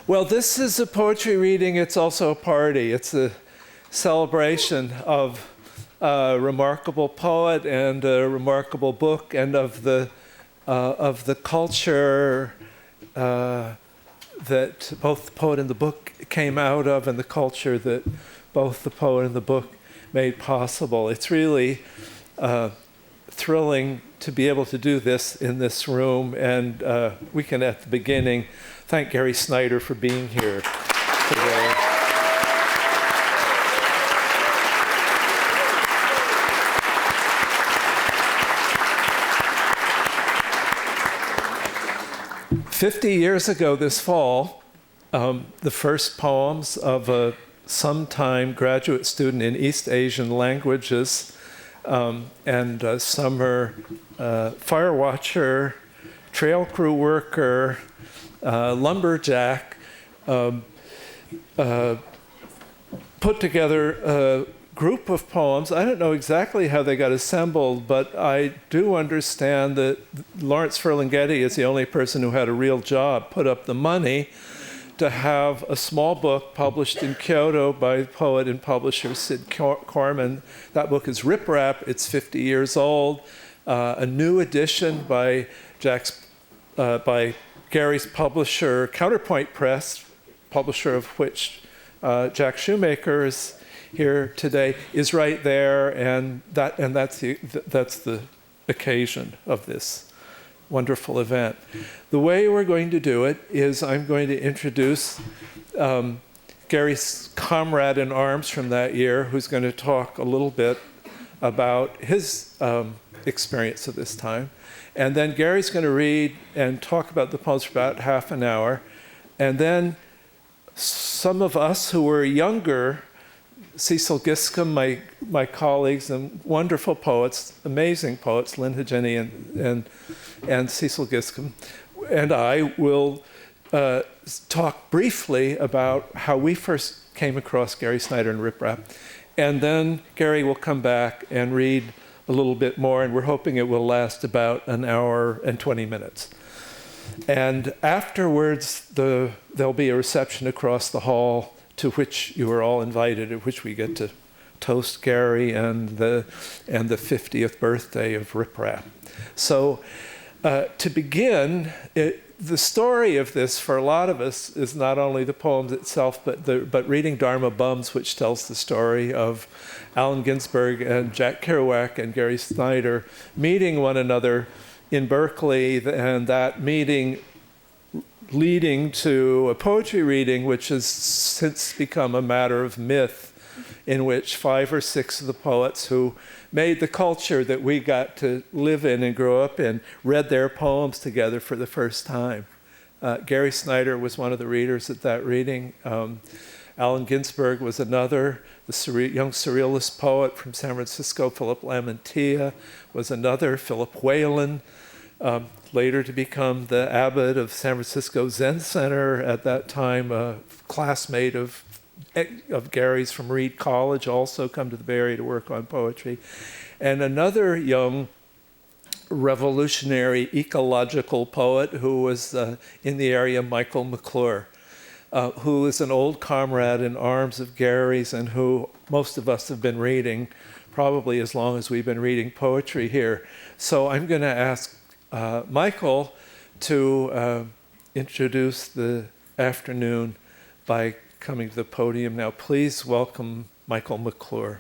Well, this is a poetry reading. It's also a party. It's a celebration of a remarkable poet and a remarkable book, and of the culture that both the poet and the book came out of, and the culture that both the poet and the book made possible. It's really thrilling to be able to do this in this room, and we can, at the beginning, thank Gary Snyder for being here today. "50 years ago this fall, the first poems of a sometime graduate student in East Asian languages and summer fire watcher, trail crew worker, lumberjack, put together a group of poems. I don't know exactly how they got assembled, but I do understand that Lawrence Ferlinghetti is the only person who had a real job, put up the money to have a small book published in Kyoto by poet and publisher Sid Corman. That book is Riprap. It's 50 years old. A new edition by Gary's publisher, Counterpoint Press, publisher of which Jack Shoemaker is here today, is right there, and that's the occasion of this wonderful event. The way we're going to do it is I'm going to introduce Gary's comrade in arms from that year, who's going to talk a little bit about his experience of this time. And then Gary's going to read and talk about the poems for about half an hour. And then some of us who were younger, Cecil Giscombe, my colleagues, and wonderful poets, amazing poets, Lynn Hajeni and Cecil Giscombe, and I will talk briefly about how we first came across Gary Snyder and Riprap. And then Gary will come back and read a little bit more, and we're hoping it will last about an hour and 20 minutes. And afterwards, there'll be a reception across the hall to which you are all invited, at which we get to toast Gary and the 50th birthday of Riprap. So to begin, the story of this for a lot of us is not only the poems itself, but reading Dharma Bums, which tells the story of Allen Ginsberg and Jack Kerouac and Gary Snyder meeting one another in Berkeley, and that meeting leading to a poetry reading, which has since become a matter of myth, in which 5 or 6 of the poets who made the culture that we got to live in and grow up in read their poems together for the first time. Gary Snyder was one of the readers at that reading. Allen Ginsberg was another. The young surrealist poet from San Francisco, Philip Lamantia, was another. Philip Whalen, later to become the abbot of San Francisco Zen Center, at that time a classmate of Gary's from Reed College, also come to the Bay Area to work on poetry. And another young revolutionary ecological poet who was in the area, Michael McClure, who is an old comrade in arms of Gary's, and who most of us have been reading probably as long as we've been reading poetry here. So I'm going to ask Michael to introduce the afternoon by coming to the podium now. Please welcome Michael McClure.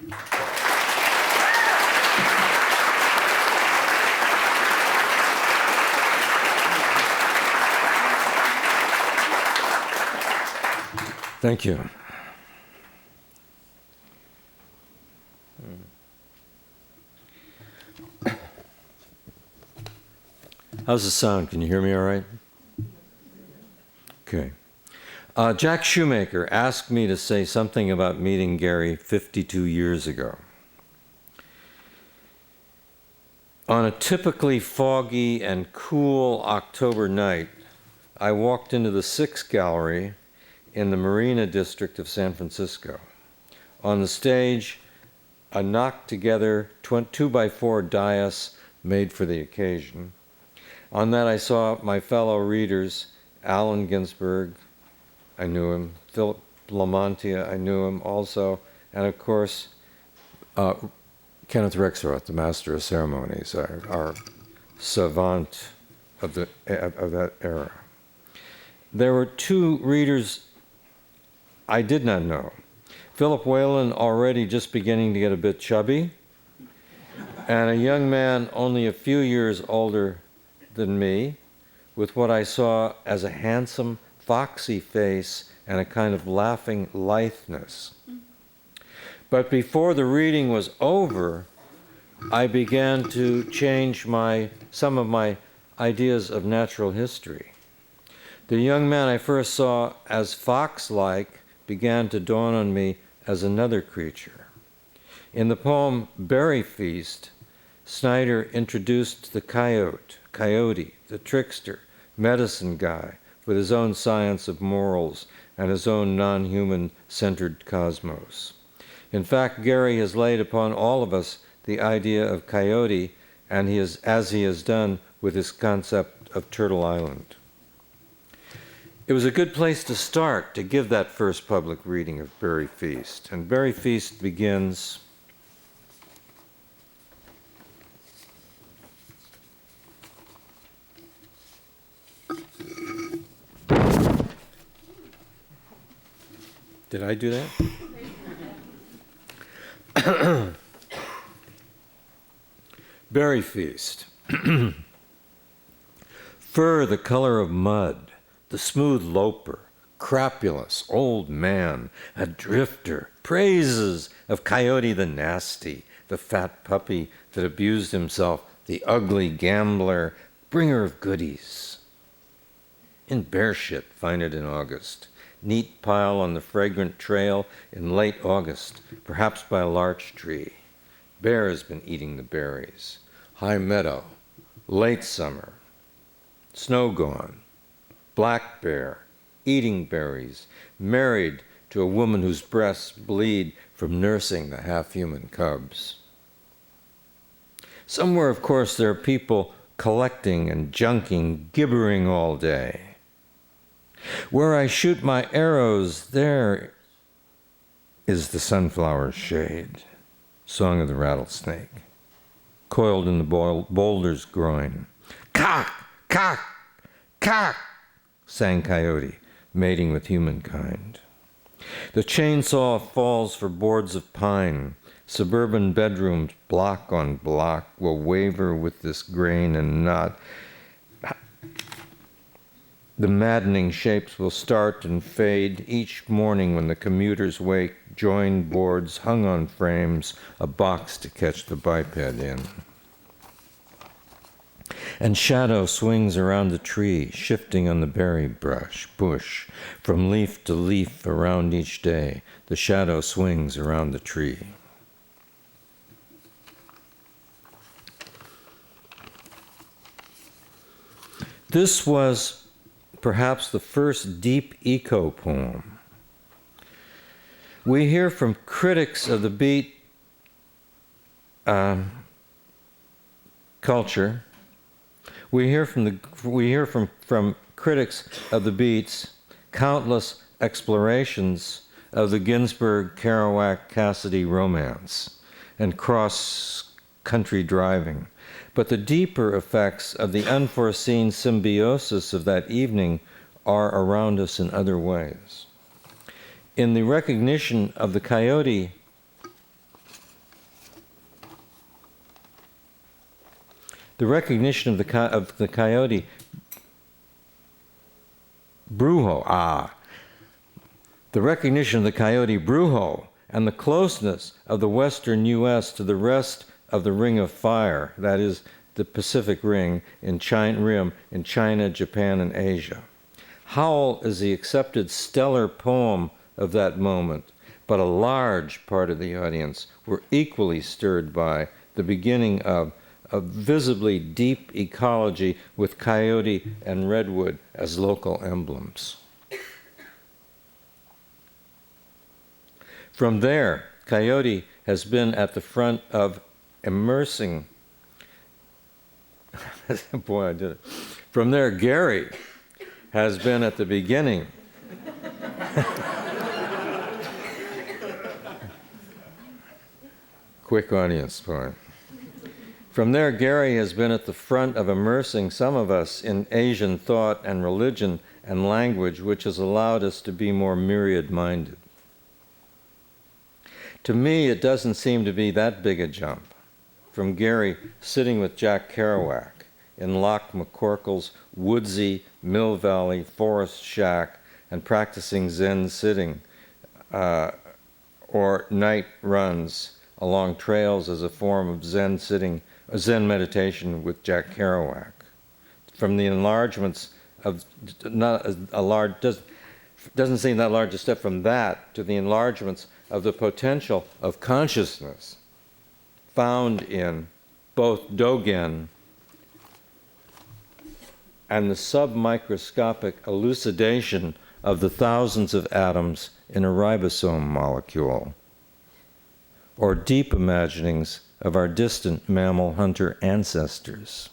Thank you. How's the sound? Can you hear me all right? Okay. Jack Shoemaker asked me to say something about meeting Gary 52 years ago. On a typically foggy and cool October night, I walked into the Six Gallery in the Marina District of San Francisco. On the stage, a knocked-together 2x4 dais made for the occasion. On that I saw my fellow readers, Allen Ginsberg, I knew him. Philip Lamontia, I knew him also. And of course, Kenneth Rexroth, the master of ceremonies, our savant of that era. There were two readers I did not know. Philip Whalen, already just beginning to get a bit chubby, and a young man only a few years older than me, with what I saw as a handsome, foxy face and a kind of laughing litheness. But before the reading was over, I began to change some of my ideas of natural history. The young man I first saw as fox-like began to dawn on me as another creature. In the poem Berry Feast, Snyder introduced the coyote, the trickster, medicine guy, with his own science of morals and his own non-human-centered cosmos. In fact, Gary has laid upon all of us the idea of coyote, and as he has done with his concept of Turtle Island. It was a good place to start to give that first public reading of Berry Feast. And Berry Feast begins, did I do that? Berry Feast. Fur the color of mud, the smooth loper, crapulous old man, a drifter, praises of Coyote the nasty, the fat puppy that abused himself, the ugly gambler, bringer of goodies. In bear shit, find it in August. Neat pile on the fragrant trail in late August, perhaps by a larch tree. Bear has been eating the berries. High meadow, late summer. Snow gone. Black bear, eating berries, married to a woman whose breasts bleed from nursing the half-human cubs. Somewhere, of course, there are people collecting and junking, gibbering all day. Where I shoot my arrows, there is the sunflower's shade. Song of the rattlesnake. Coiled in the boulder's groin. Cock! Cock! Cock! Sang Coyote, mating with humankind. The chainsaw falls for boards of pine. Suburban bedrooms, block on block, will waver with this grain and knot. The maddening shapes will start and fade each morning when the commuters wake, joined boards hung on frames, a box to catch the biped in. And shadow swings around the tree, shifting on the berry bush. From leaf to leaf around each day, the shadow swings around the tree. This was perhaps the first deep eco poem. We hear from critics of the beat culture. We hear from critics of the beats countless explorations of the Ginsberg, Kerouac, Cassidy romance and cross-country driving. But the deeper effects of the unforeseen symbiosis of that evening are around us in other ways. In the recognition of the coyote, the recognition of the coyote brujo, the recognition of the coyote brujo and the closeness of the western U.S. to the rest of the Ring of Fire, that is, the Pacific Rim in China, Japan, and Asia. Howl is the accepted stellar poem of that moment, but a large part of the audience were equally stirred by the beginning of a visibly deep ecology with coyote and redwood as local emblems. From there, coyote has been at the front of immersing. Boy, I did it. From there, Gary has been at the beginning Quick audience point. From there, Gary has been at the front of immersing some of us in Asian thought and religion and language, which has allowed us to be more myriad-minded. To me, it doesn't seem to be that big a jump from Gary sitting with Jack Kerouac in Loch McCorkle's woodsy Mill Valley forest shack and practicing Zen sitting or night runs along trails as a form of Zen sitting, Zen meditation with Jack Kerouac. From the enlargements of, not a large, doesn't seem that large a step from that to the enlargements of the potential of consciousness found in both Dogen and the submicroscopic elucidation of the thousands of atoms in a ribosome molecule, or deep imaginings of our distant mammal hunter ancestors.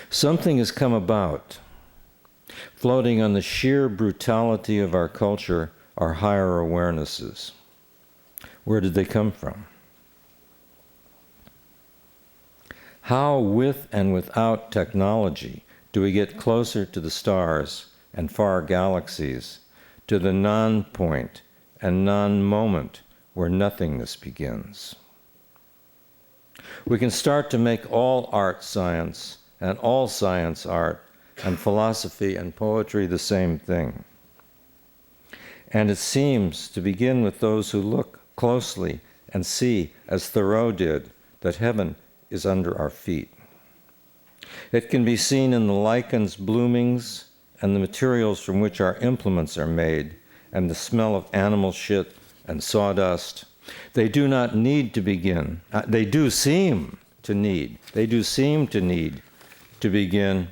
Something has come about, floating on the sheer brutality of our culture, our higher awarenesses. Where did they come from? How, with and without technology, do we get closer to the stars and far galaxies, to the non-point and non-moment where nothingness begins? We can start to make all art science and all science art and philosophy and poetry the same thing. And it seems to begin with those who look closely and see, as Thoreau did, that heaven is under our feet. It can be seen in the lichens' bloomings and the materials from which our implements are made, and the smell of animal shit and sawdust. They do not need to begin. They do seem to need to begin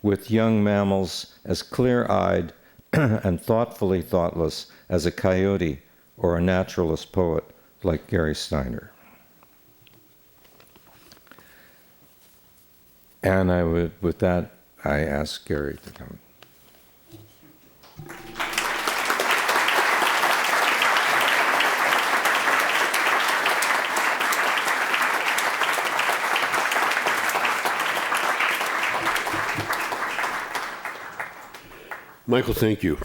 with young mammals as clear-eyed and thoughtfully thoughtless as a coyote or a naturalist poet like Gary Snyder. And with that, I ask Gary to come. Michael, thank you.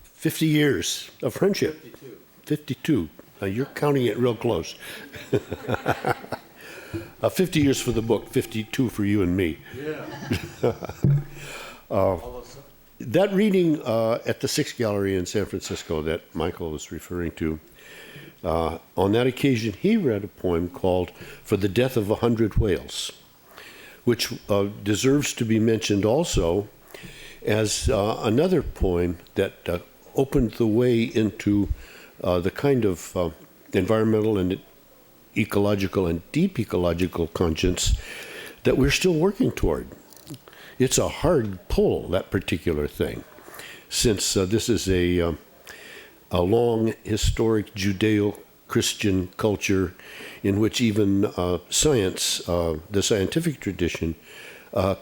50 years of friendship. 52. You're counting it real close. 50 years for the book, 52 for you and me. Yeah. That reading at the Sixth Gallery in San Francisco that Michael was referring to, on that occasion he read a poem called For the Death of 100 Whales, which deserves to be mentioned also as another poem that opened the way into the kind of environmental and ecological and deep ecological conscience that we're still working toward. It's a hard pull, that particular thing, since this is a long historic Judeo-Christian culture in which even science, the scientific tradition,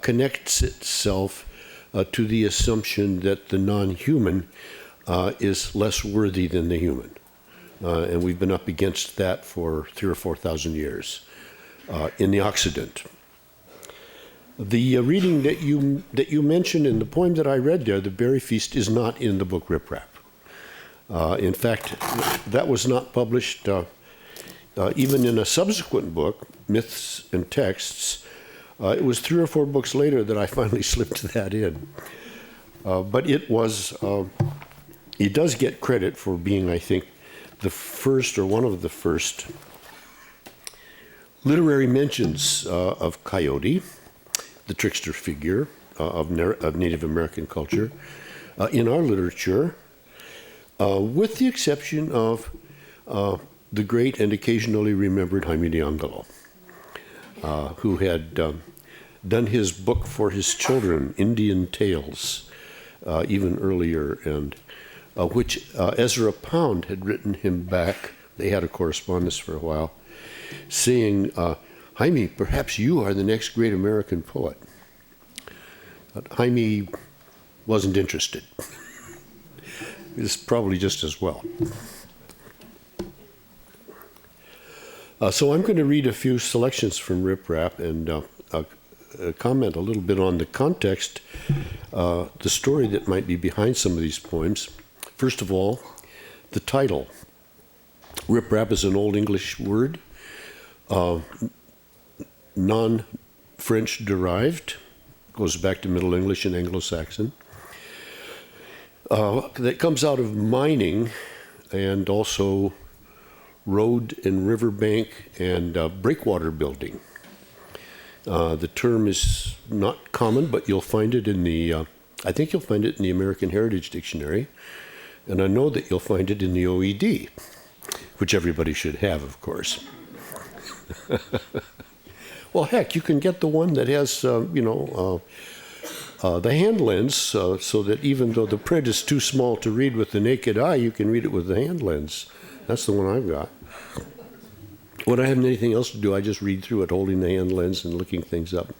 connects itself to the assumption that the non-human is less worthy than the human. And we've been up against that for 3,000 or 4,000 years in the Occident. The reading that you mentioned in the poem that I read there, The Berry Feast, is not in the book Riprap. In fact, that was not published even in a subsequent book, Myths and Texts. It was 3 or 4 books later that I finally slipped that in. But it does get credit for being, I think, the first or one of the first literary mentions of coyote, the trickster figure of Native American culture, in our literature, with the exception of the great and occasionally remembered Jaime de Angelo, who had done his book for his children, Indian Tales, even earlier, and which Ezra Pound had written him back. They had a correspondence for a while, saying, Jaime, perhaps you are the next great American poet. Jaime wasn't interested. It's probably just as well. So I'm going to read a few selections from Riprap and comment a little bit on the context, the story that might be behind some of these poems. First of all, the title. Riprap is an Old English word, non-French derived, goes back to Middle English and Anglo-Saxon, that comes out of mining and also road and riverbank and breakwater building. The term is not common, but you'll find it in the, I think you'll find it in the American Heritage Dictionary, and I know that you'll find it in the OED, which everybody should have, of course. Well, heck, you can get the one that has, the hand lens, so that even though the print is too small to read with the naked eye, you can read it with the hand lens. That's the one I've got. When I have anything else to do, I just read through it, holding the hand lens and looking things up.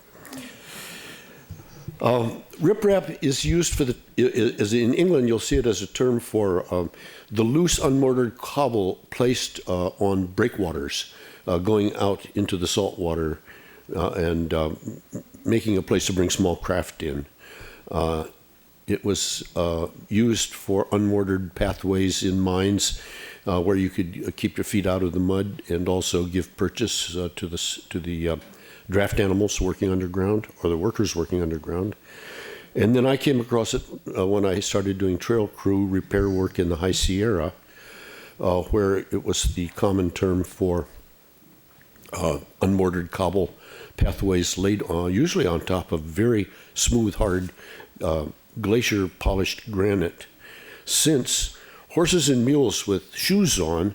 Riprap is used for as in England, you'll see it as a term for the loose, unmortared cobble placed on breakwaters, going out into the salt water and making a place to bring small craft in. It was used for unmortared pathways in mines where you could keep your feet out of the mud and also give purchase to the draft animals working underground or the workers working underground. And then I came across it when I started doing trail crew repair work in the High Sierra, where it was the common term for unmortared cobble pathways laid usually on top of very smooth, hard glacier-polished granite, since horses and mules with shoes on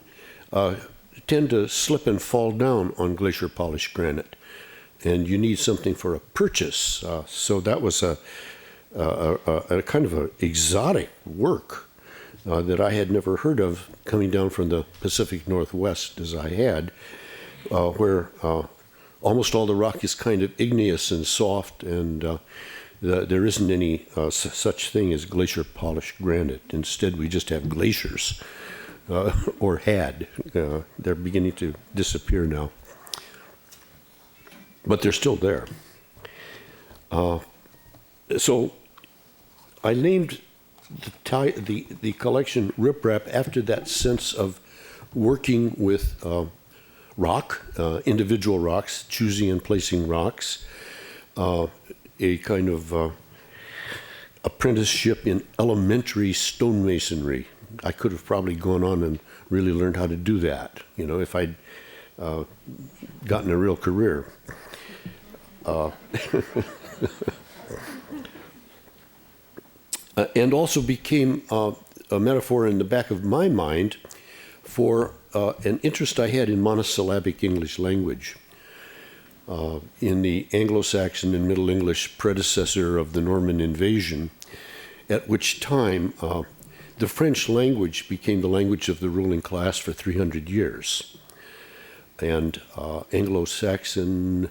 tend to slip and fall down on glacier-polished granite, and you need something for a purchase. So that was a kind of an exotic work that I had never heard of coming down from the Pacific Northwest as I had, where almost all the rock is kind of igneous and soft, and there isn't any such thing as glacier-polished granite. Instead, we just have glaciers, or had. They're beginning to disappear now. But they're still there. So I named the collection Riprap after that sense of working with rock, individual rocks, choosing and placing rocks, a kind of apprenticeship in elementary stonemasonry. I could have probably gone on and really learned how to do that, if I'd gotten a real career. And also became a metaphor in the back of my mind for an interest I had in monosyllabic English language. In the Anglo-Saxon and Middle English predecessor of the Norman invasion, at which time the French language became the language of the ruling class for 300 years. And Anglo-Saxon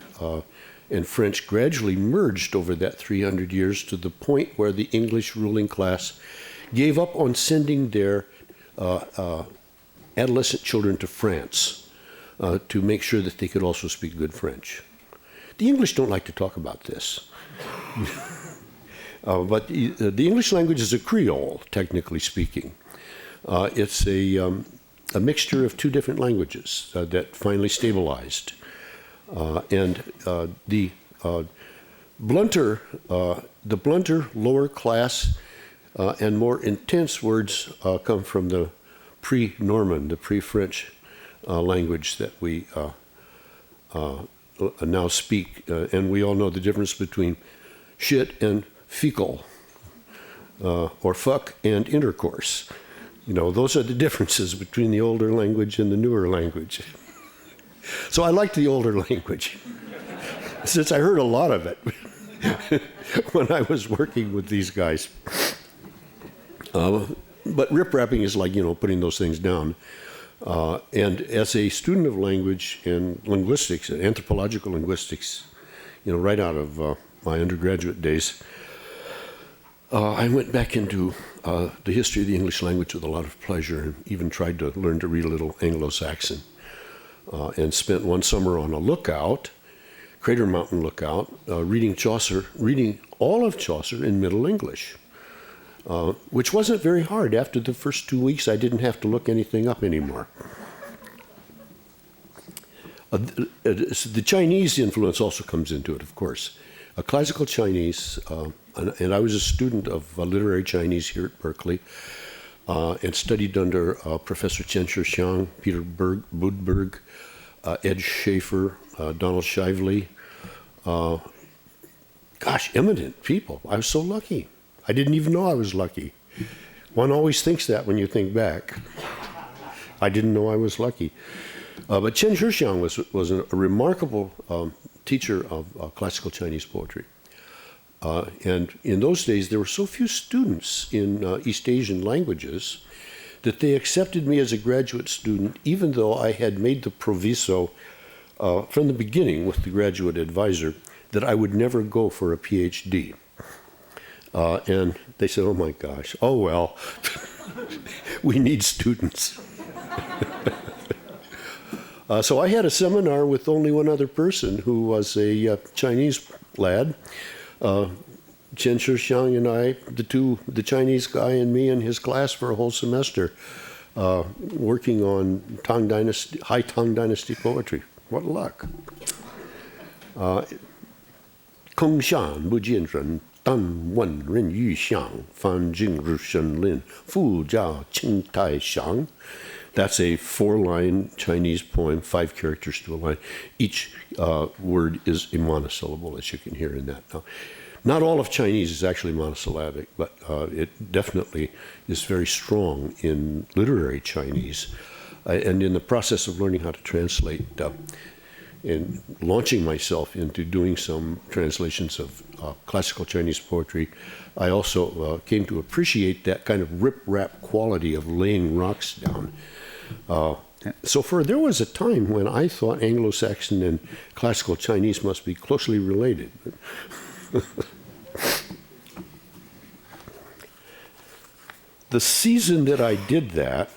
and French gradually merged over that 300 years to the point where the English ruling class gave up on sending their adolescent children to France to make sure that they could also speak good French. The English don't like to talk about this. But the English language is a Creole, technically speaking. It's a mixture of two different languages that finally stabilized. And the blunter, lower class, and more intense words come from the pre-Norman, the pre-French language that we now speak. And we all know the difference between shit and fecal, or fuck and intercourse. Those are the differences between the older language and the newer language. So I liked the older language, since I heard a lot of it when I was working with these guys. But riprapping is like, putting those things down. And as a student of language and linguistics, anthropological linguistics, right out of my undergraduate days, I went back into the history of the English language with a lot of pleasure, and even tried to learn to read a little Anglo-Saxon, and spent one summer on a lookout, Crater Mountain Lookout, reading Chaucer, reading all of Chaucer in Middle English, which wasn't very hard. After the first 2 weeks, I didn't have to look anything up anymore. The Chinese influence also comes into it, of course. Classical Chinese, and I was a student of literary Chinese here at Berkeley, and studied under Professor Chen Shishang, Peter Budberg, Ed Schaefer, Donald Shively. Gosh, eminent people. I was so lucky. I didn't even know I was lucky. One always thinks that when you think back. I didn't know I was lucky. But Chen Shishang was a remarkable teacher of classical Chinese poetry. And in those days, there were so few students in East Asian languages that they accepted me as a graduate student, even though I had made the proviso from the beginning with the graduate advisor that I would never go for a PhD. And they said, oh my gosh, oh well, we need students. So I had a seminar with only one other person, who was a Chinese lad. Chen Shishang and I, the Chinese guy and me in his class for a whole semester, working on High Tang Dynasty poetry. What luck. Kong Shan Bu Jian Ren, Dan Wen Ren Yu Xiang, Fan Jing Ru Shen Lin, Fu Jia Qing Tai Xiang. That's a 4-line Chinese poem, 5 characters to a line. Each word is a monosyllable, as you can hear in that. Now, not all of Chinese is actually monosyllabic, but it definitely is very strong in literary Chinese. And in the process of learning how to translate and launching myself into doing some translations of classical Chinese poetry, I also came to appreciate that kind of rip-rap quality of laying rocks down. So there was a time when I thought Anglo-Saxon and classical Chinese must be closely related. The season that I did that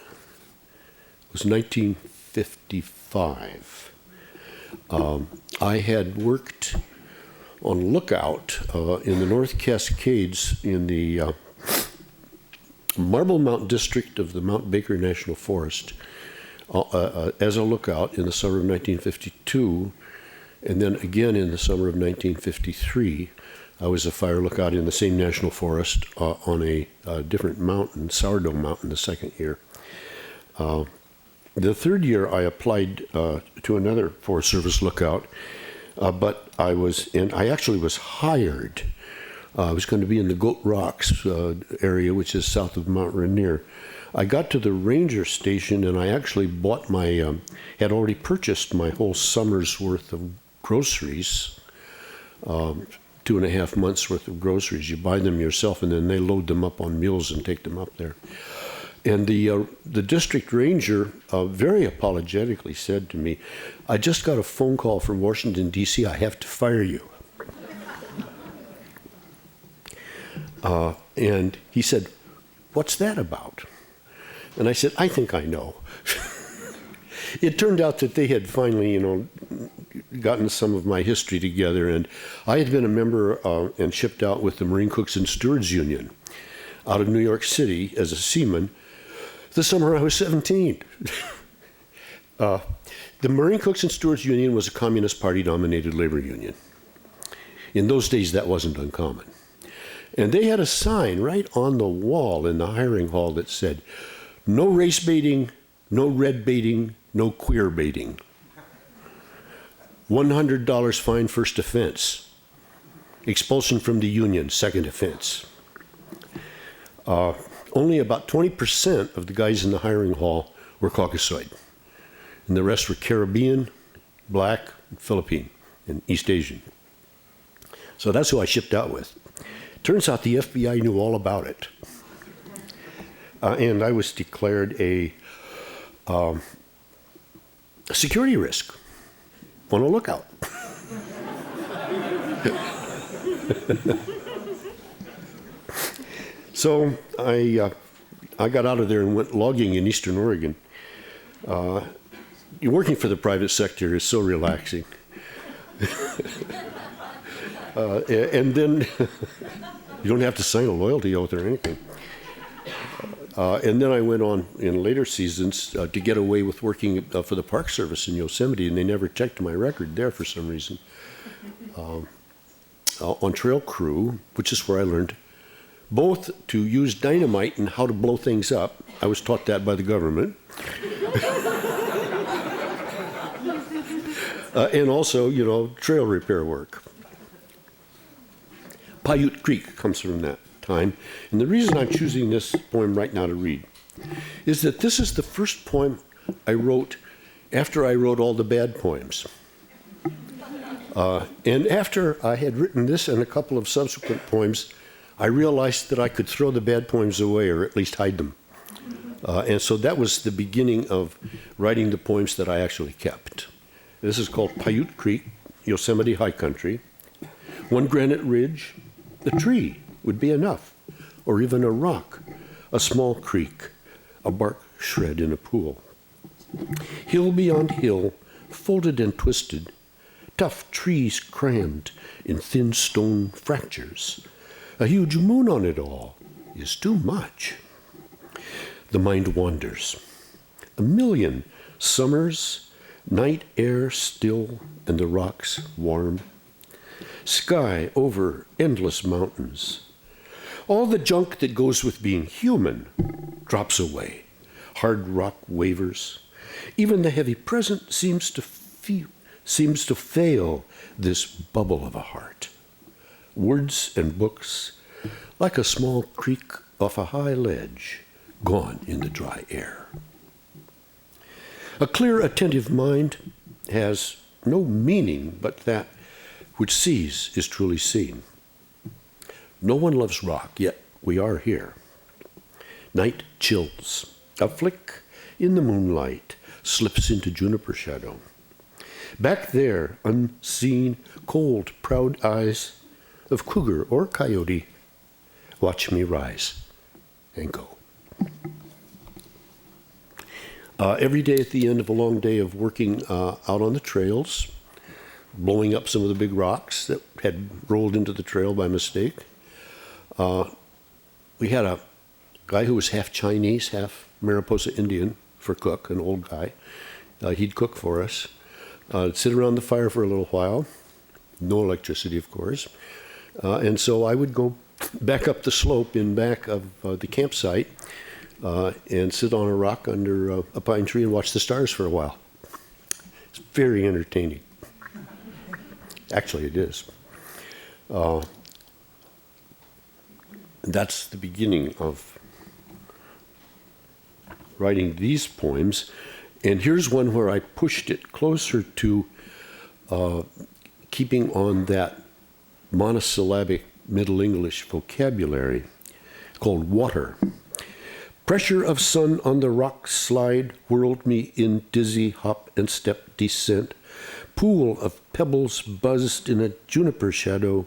was 1955. I had worked on lookout in the North Cascades in the Marble Mount district of the Mount Baker National Forest as a lookout in the summer of 1952, and then again in the summer of 1953. I was a fire lookout in the same national forest on a different mountain, Sourdough Mountain, the second year. The third year, I applied to another Forest Service lookout, but I actually was hired. I was going to be in the Goat Rocks area, which is south of Mount Rainier. I got to the ranger station, and I actually bought had already purchased my whole summer's worth of groceries, 2.5 months worth of groceries. You buy them yourself, and then they load them up on mules and take them up there. And the district ranger very apologetically said to me, I just got a phone call from Washington, D.C. I have to fire you. And he said, what's that about? And I said, I think I know. It turned out that they had finally, gotten some of my history together, and I had been a member and shipped out with the Marine Cooks and Stewards Union out of New York City as a seaman the summer I was 17. The Marine Cooks and Stewards Union was a Communist Party-dominated labor union. In those days, that wasn't uncommon. And they had a sign right on the wall in the hiring hall that said, no race baiting, no red baiting, no queer baiting. $100 fine, first offense. Expulsion from the union, second offense. Only about 20% of the guys in the hiring hall were Caucasoid. And the rest were Caribbean, Black, Philippine, and East Asian. So that's who I shipped out with. Turns out the FBI knew all about it. And I was declared a security risk on a lookout. So I got out of there and went logging in Eastern Oregon. Working for the private sector is so relaxing. And then you don't have to sign a loyalty oath or anything. And then I went on in later seasons to get away with working for the Park Service in Yosemite, and they never checked my record there for some reason. On trail crew, which is where I learned both to use dynamite and how to blow things up. I was taught that by the government. And also, trail repair work. Paiute Creek comes from that time. And the reason I'm choosing this poem right now to read is that this is the first poem I wrote after I wrote all the bad poems. And after I had written this and a couple of subsequent poems, I realized that I could throw the bad poems away or at least hide them. And so that was the beginning of writing the poems that I actually kept. This is called Paiute Creek, Yosemite High Country. One granite ridge, a tree would be enough, or even a rock, a small creek, a bark shred in a pool. Hill beyond hill, folded and twisted, tough trees crammed in thin stone fractures. A huge moon on it all is too much. The mind wanders. A million summers, night air still and the rocks warm. Sky over endless mountains. All the junk that goes with being human drops away. Hard rock wavers. Even the heavy present seems to fail this bubble of a heart. Words and books, like a small creek off a high ledge, gone in the dry air. A clear, attentive mind has no meaning but that which sees is truly seen. No one loves rock, yet we are here. Night chills. A flick in the moonlight slips into juniper shadow. Back there, unseen, cold, proud eyes of cougar or coyote watch me rise and go. Every day at the end of a long day of working out on the trails, blowing up some of the big rocks that had rolled into the trail by mistake, we had a guy who was half Chinese, half Mariposa Indian for cook, an old guy. He'd cook for us. Sit around the fire for a little while. No electricity, of course. And so I would go back up the slope in back of the campsite and sit on a rock under a pine tree and watch the stars for a while. It's very entertaining. Actually, it is. That's the beginning of writing these poems. And here's one where I pushed it closer to keeping on that monosyllabic Middle English vocabulary called Water. Pressure of sun on the rock slide whirled me in dizzy hop and step descent. Pool of pebbles buzzed in a juniper shadow.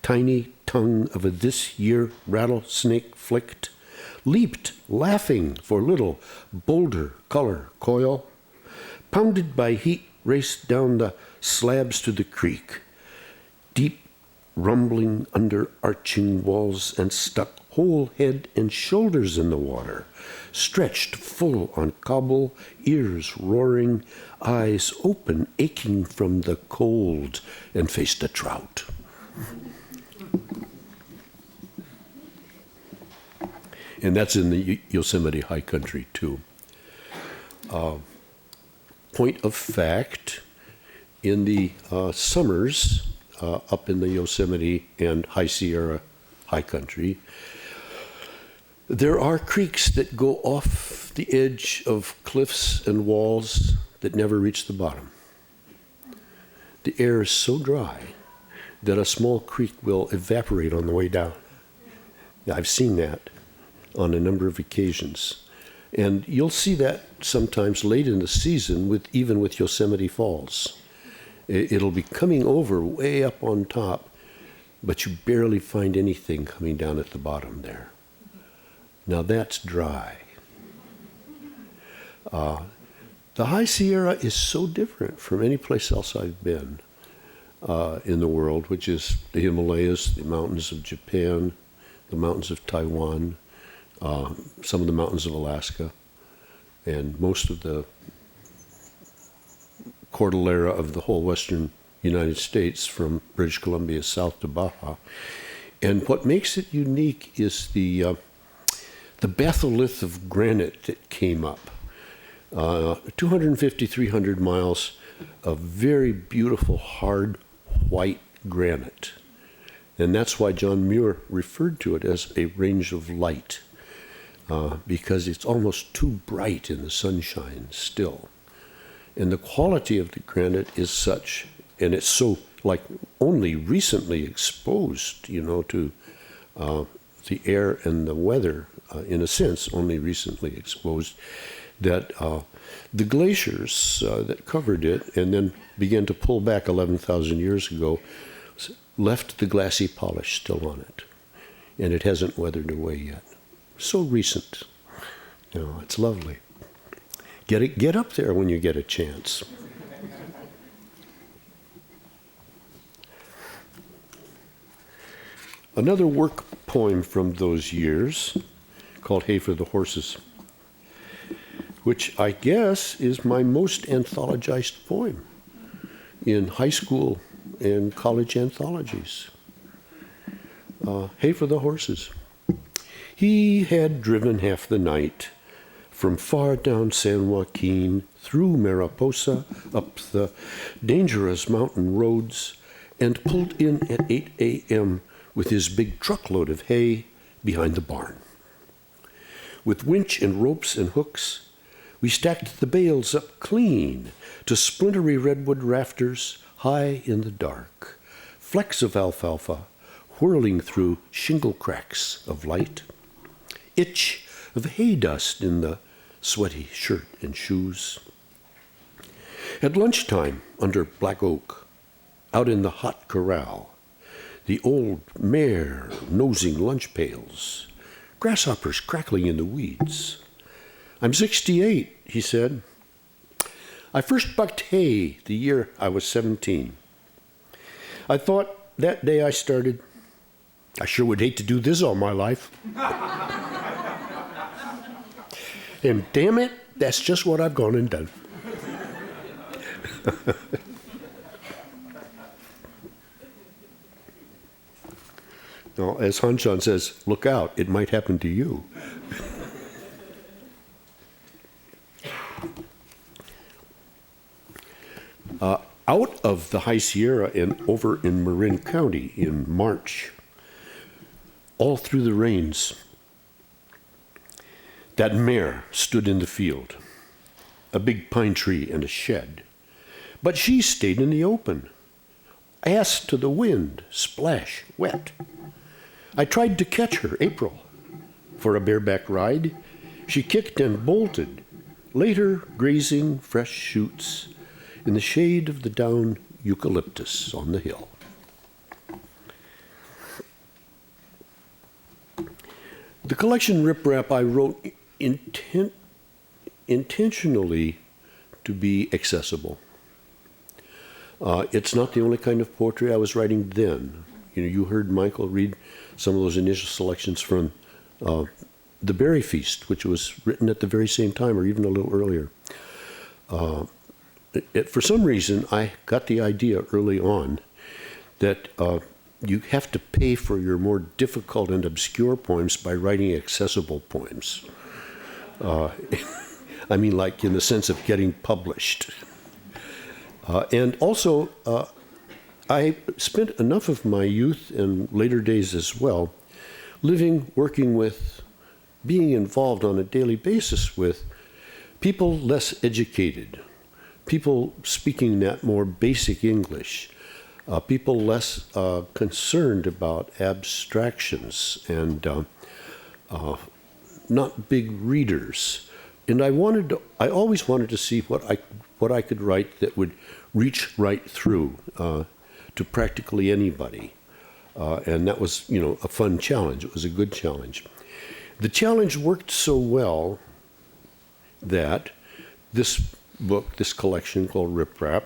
Tiny tongue of a this year rattlesnake flicked. Leaped, laughing for little boulder color coil. Pounded by heat, raced down the slabs to the creek. Deep rumbling under arching walls and stuck whole head and shoulders in the water. Stretched full on cobble, ears roaring, eyes open, aching from the cold, and faced a trout. And that's in the Yosemite High Country, too. Point of fact, in the summers up in the Yosemite and High Sierra High Country, there are creeks that go off the edge of cliffs and walls that never reach the bottom. The air is so dry that a small creek will evaporate on the way down. I've seen that on a number of occasions. And you'll see that sometimes late in the season, even with Yosemite Falls. It'll be coming over way up on top, but you barely find anything coming down at the bottom there. Now that's dry. The High Sierra is so different from any place else I've been in the world, which is the Himalayas, the mountains of Japan, the mountains of Taiwan, some of the mountains of Alaska, and most of the cordillera of the whole western United States from British Columbia south to Baja. And what makes it unique is the batholith of granite that came up. 250, 300 miles of very beautiful, hard, white granite. And that's why John Muir referred to it as a range of light, because it's almost too bright in the sunshine still. And the quality of the granite is such, and it's so like only recently exposed, to the air and the weather, in a sense, only recently exposed, that the glaciers that covered it and then began to pull back 11,000 years ago left the glassy polish still on it. And it hasn't weathered away yet. So recent. It's lovely. Get up there when you get a chance. Another work poem from those years called Hay for the Horses, which I guess is my most anthologized poem in high school and college anthologies. Hay for the Horses. He had driven half the night from far down San Joaquin, through Mariposa, up the dangerous mountain roads, and pulled in at 8 a.m. with his big truckload of hay behind the barn. With winch and ropes and hooks, we stacked the bales up clean to splintery redwood rafters high in the dark, flecks of alfalfa whirling through shingle cracks of light, itch of hay dust in the sweaty shirt and shoes. At lunchtime, under black oak, out in the hot corral, the old mare nosing lunch pails, grasshoppers crackling in the weeds. I'm 68, he said. I first bucked hay the year I was 17. I thought that day I started, I sure would hate to do this all my life. And damn it, that's just what I've gone and done. Now, as Han-Shan says, look out, it might happen to you. Out of the High Sierra and over in Marin County in March, all through the rains, that mare stood in the field, a big pine tree and a shed. But she stayed in the open, ass to the wind, splash, wet. I tried to catch her, April, for a bareback ride. She kicked and bolted, later grazing fresh shoots in the shade of the down eucalyptus on the hill. The collection Riprap I wrote intentionally to be accessible. It's not the only kind of poetry I was writing then. You heard Michael read some of those initial selections from The Berry Feast, which was written at the very same time or even a little earlier. For some reason, I got the idea early on that you have to pay for your more difficult and obscure poems by writing accessible poems. I mean, like in the sense of getting published. And also, I spent enough of my youth and later days as well living, working with, being involved on a daily basis with people less educated, people speaking that more basic English, people less concerned about abstractions and not big readers. And I always wanted to see what I could write that would reach right through to practically anybody. And that was, a fun challenge. It was a good challenge. The challenge worked so well that this book, this collection called Riprap,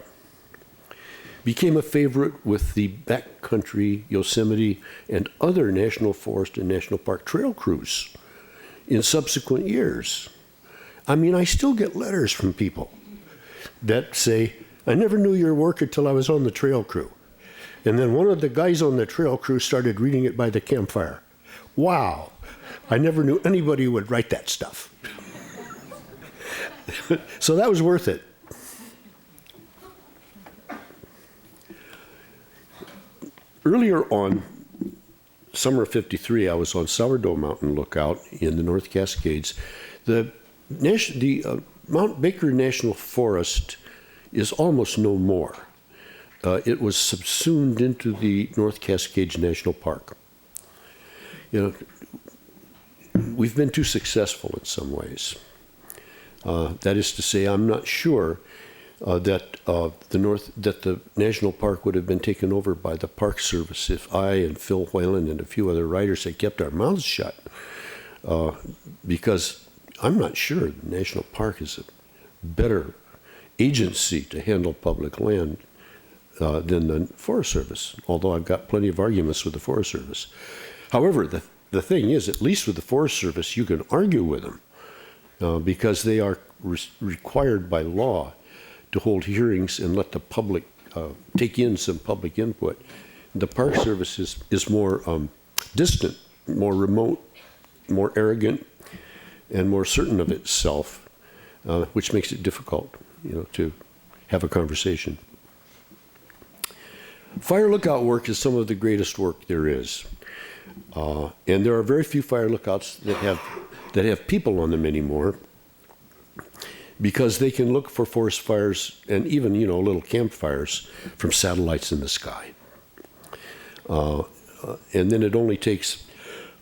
became a favorite with the backcountry, Yosemite, and other national forest and national park trail crews in subsequent years. I mean, I still get letters from people that say, I never knew your work until I was on the trail crew. And then one of the guys on the trail crew started reading it by the campfire. Wow, I never knew anybody would write that stuff. So that was worth it. Earlier on, summer of '53, I was on Sourdough Mountain Lookout in the North Cascades. The Mount Baker National Forest is almost no more. It was subsumed into the North Cascades National Park. You know, we've been too successful in some ways. That is to say, I'm not sure that the national park would have been taken over by the Park Service if I and Phil Whalen and a few other writers had kept our mouths shut. Because I'm not sure the national park is a better agency to handle public land than the Forest Service, although I've got plenty of arguments with the Forest Service. However, the thing is, at least with the Forest Service, you can argue with them because they are required by law to hold hearings and let the public take in some public input. The Park Service is more distant, more remote, more arrogant, and more certain of itself, which makes it difficult, to have a conversation. Fire lookout work is some of the greatest work there is. And there are very few fire lookouts that have people on them anymore, because they can look for forest fires and even, little campfires from satellites in the sky. And then it only takes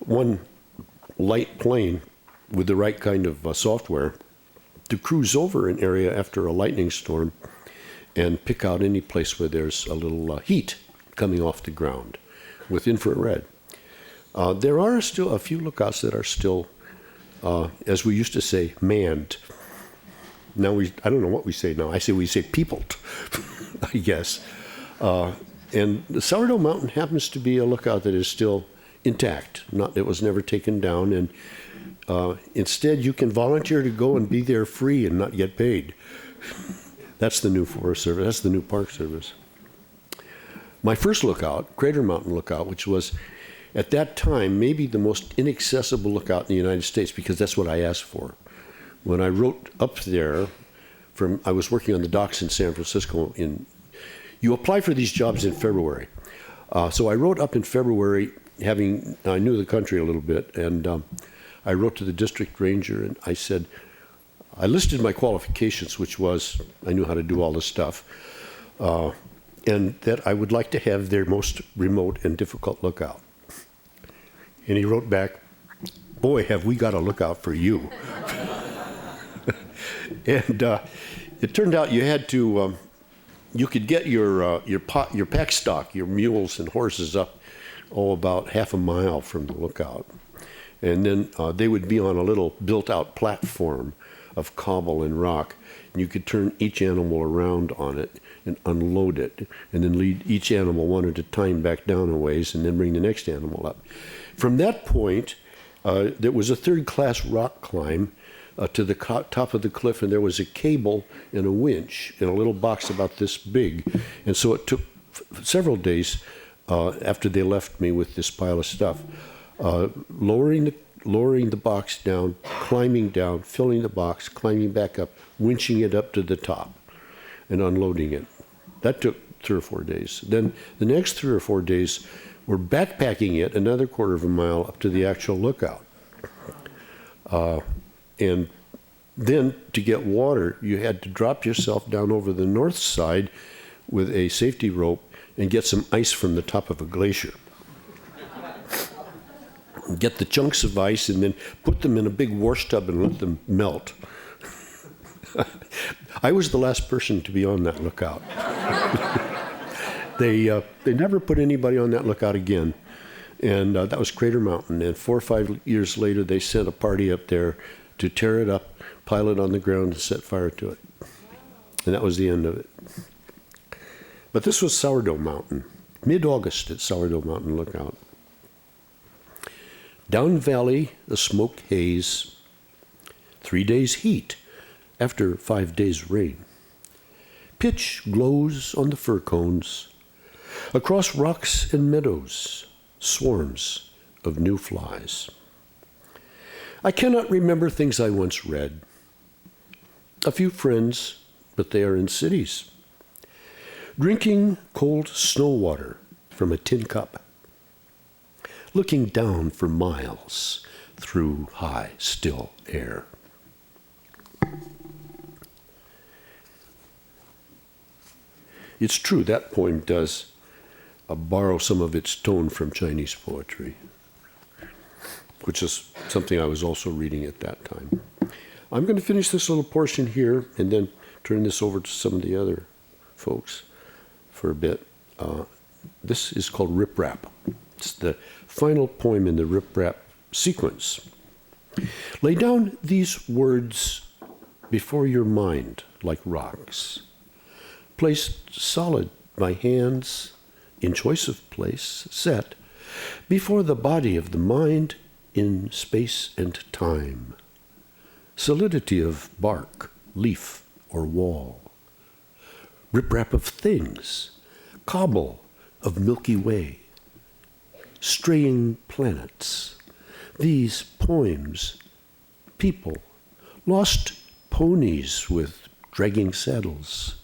one light plane with the right kind of software to cruise over an area after a lightning storm and pick out any place where there's a little heat coming off the ground with infrared. There are still a few lookouts that are still, as we used to say, manned. Now I don't know what we say now. We say peopled, I guess. And the Sourdough Mountain happens to be a lookout that is still intact. It was never taken down. And instead, you can volunteer to go and be there free and not get paid. That's the new Forest Service. That's the new Park Service. My first lookout, Crater Mountain Lookout, which was at that time maybe the most inaccessible lookout in the United States, because that's what I asked for. When I wrote up there, I was working on the docks in San Francisco. You apply for these jobs in February. So I wrote up in February, I knew the country a little bit, and I wrote to the district ranger and I said, I listed my qualifications, which was I knew how to do all this stuff, and that I would like to have their most remote and difficult lookout. And he wrote back, boy, have we got a lookout for you. And it turned out you had to, you could get your pack stock, your mules and horses up, about half a mile from the lookout. And then they would be on a little built-out platform of cobble and rock, and you could turn each animal around on it and unload it, and then lead each animal one at a time back down a ways, and then bring the next animal up. From that point, there was a third-class rock climb to the top of the cliff, and there was a cable and a winch in a little box about this big. And so it took several days after they left me with this pile of stuff, lowering the box down, climbing down, filling the box, climbing back up, winching it up to the top, and unloading it. That took 3 or 4 days. Then the next 3 or 4 days, we're backpacking it another quarter of a mile up to the actual lookout. And then to get water, you had to drop yourself down over the north side with a safety rope and get some ice from the top of a glacier. Get the chunks of ice and then put them in a big wash tub and let them melt. I was the last person to be on that lookout. They never put anybody on that lookout again. And that was Crater Mountain. And 4 or 5 years later, they sent a party up there to tear it up, pile it on the ground, and set fire to it. And that was the end of it. But this was Sourdough Mountain, mid-August at Sourdough Mountain Lookout. Down valley, the smoke haze, 3 days heat after 5 days rain. Pitch glows on the fir cones. Across rocks and meadows, swarms of new flies. I cannot remember things I once read. A few friends, but they are in cities. Drinking cold snow water from a tin cup. Looking down for miles through high, still air. It's true, that poem does borrow some of its tone from Chinese poetry, which is something I was also reading at that time. I'm going to finish this little portion here and then turn this over to some of the other folks for a bit. This is called Riprap. It's the final poem in the Riprap sequence. Lay down these words before your mind like rocks, placed solid by hands in choice of place, set before the body of the mind in space and time, solidity of bark, leaf, or wall, riprap of things, cobble of Milky Way, straying planets, these poems, people, lost ponies with dragging saddles,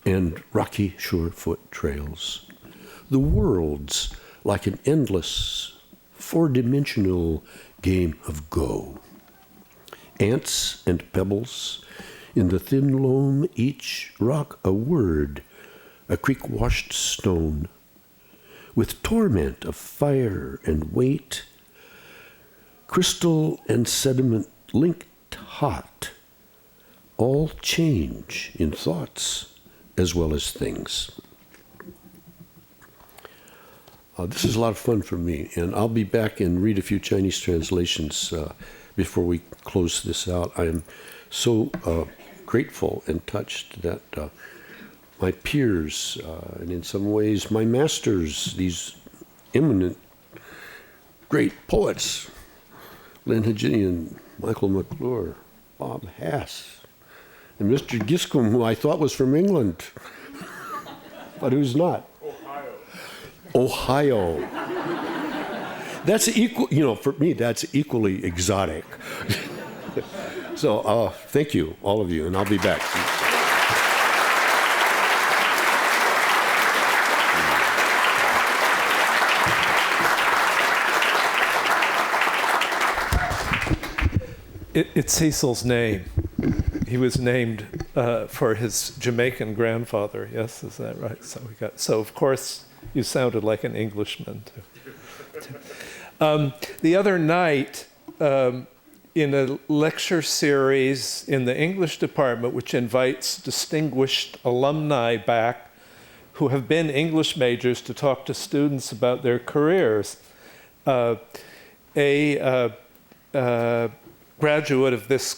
and rocky surefoot trails, the worlds like an endless, four-dimensional game of Go. Ants and pebbles, in the thin loam each rock a word, a creek-washed stone, with torment of fire and weight, crystal and sediment linked hot, all change in thoughts as well as things. This is a lot of fun for me, and I'll be back and read a few Chinese translations before we close this out. I am so grateful and touched that my peers, and in some ways my masters, these eminent, great poets, Len Haginian, Michael McClure, Bob Hass, and Mr. Giscombe, who I thought was from England, but who's not. Ohio. That's equal, for me, that's equally exotic. So thank you, all of you, and I'll be back. It's Cecil's name. He was named for his Jamaican grandfather. Yes, is that right? So of course you sounded like an Englishman too. The other night, in a lecture series in the English department, which invites distinguished alumni back who have been English majors to talk to students about their careers, a graduate of this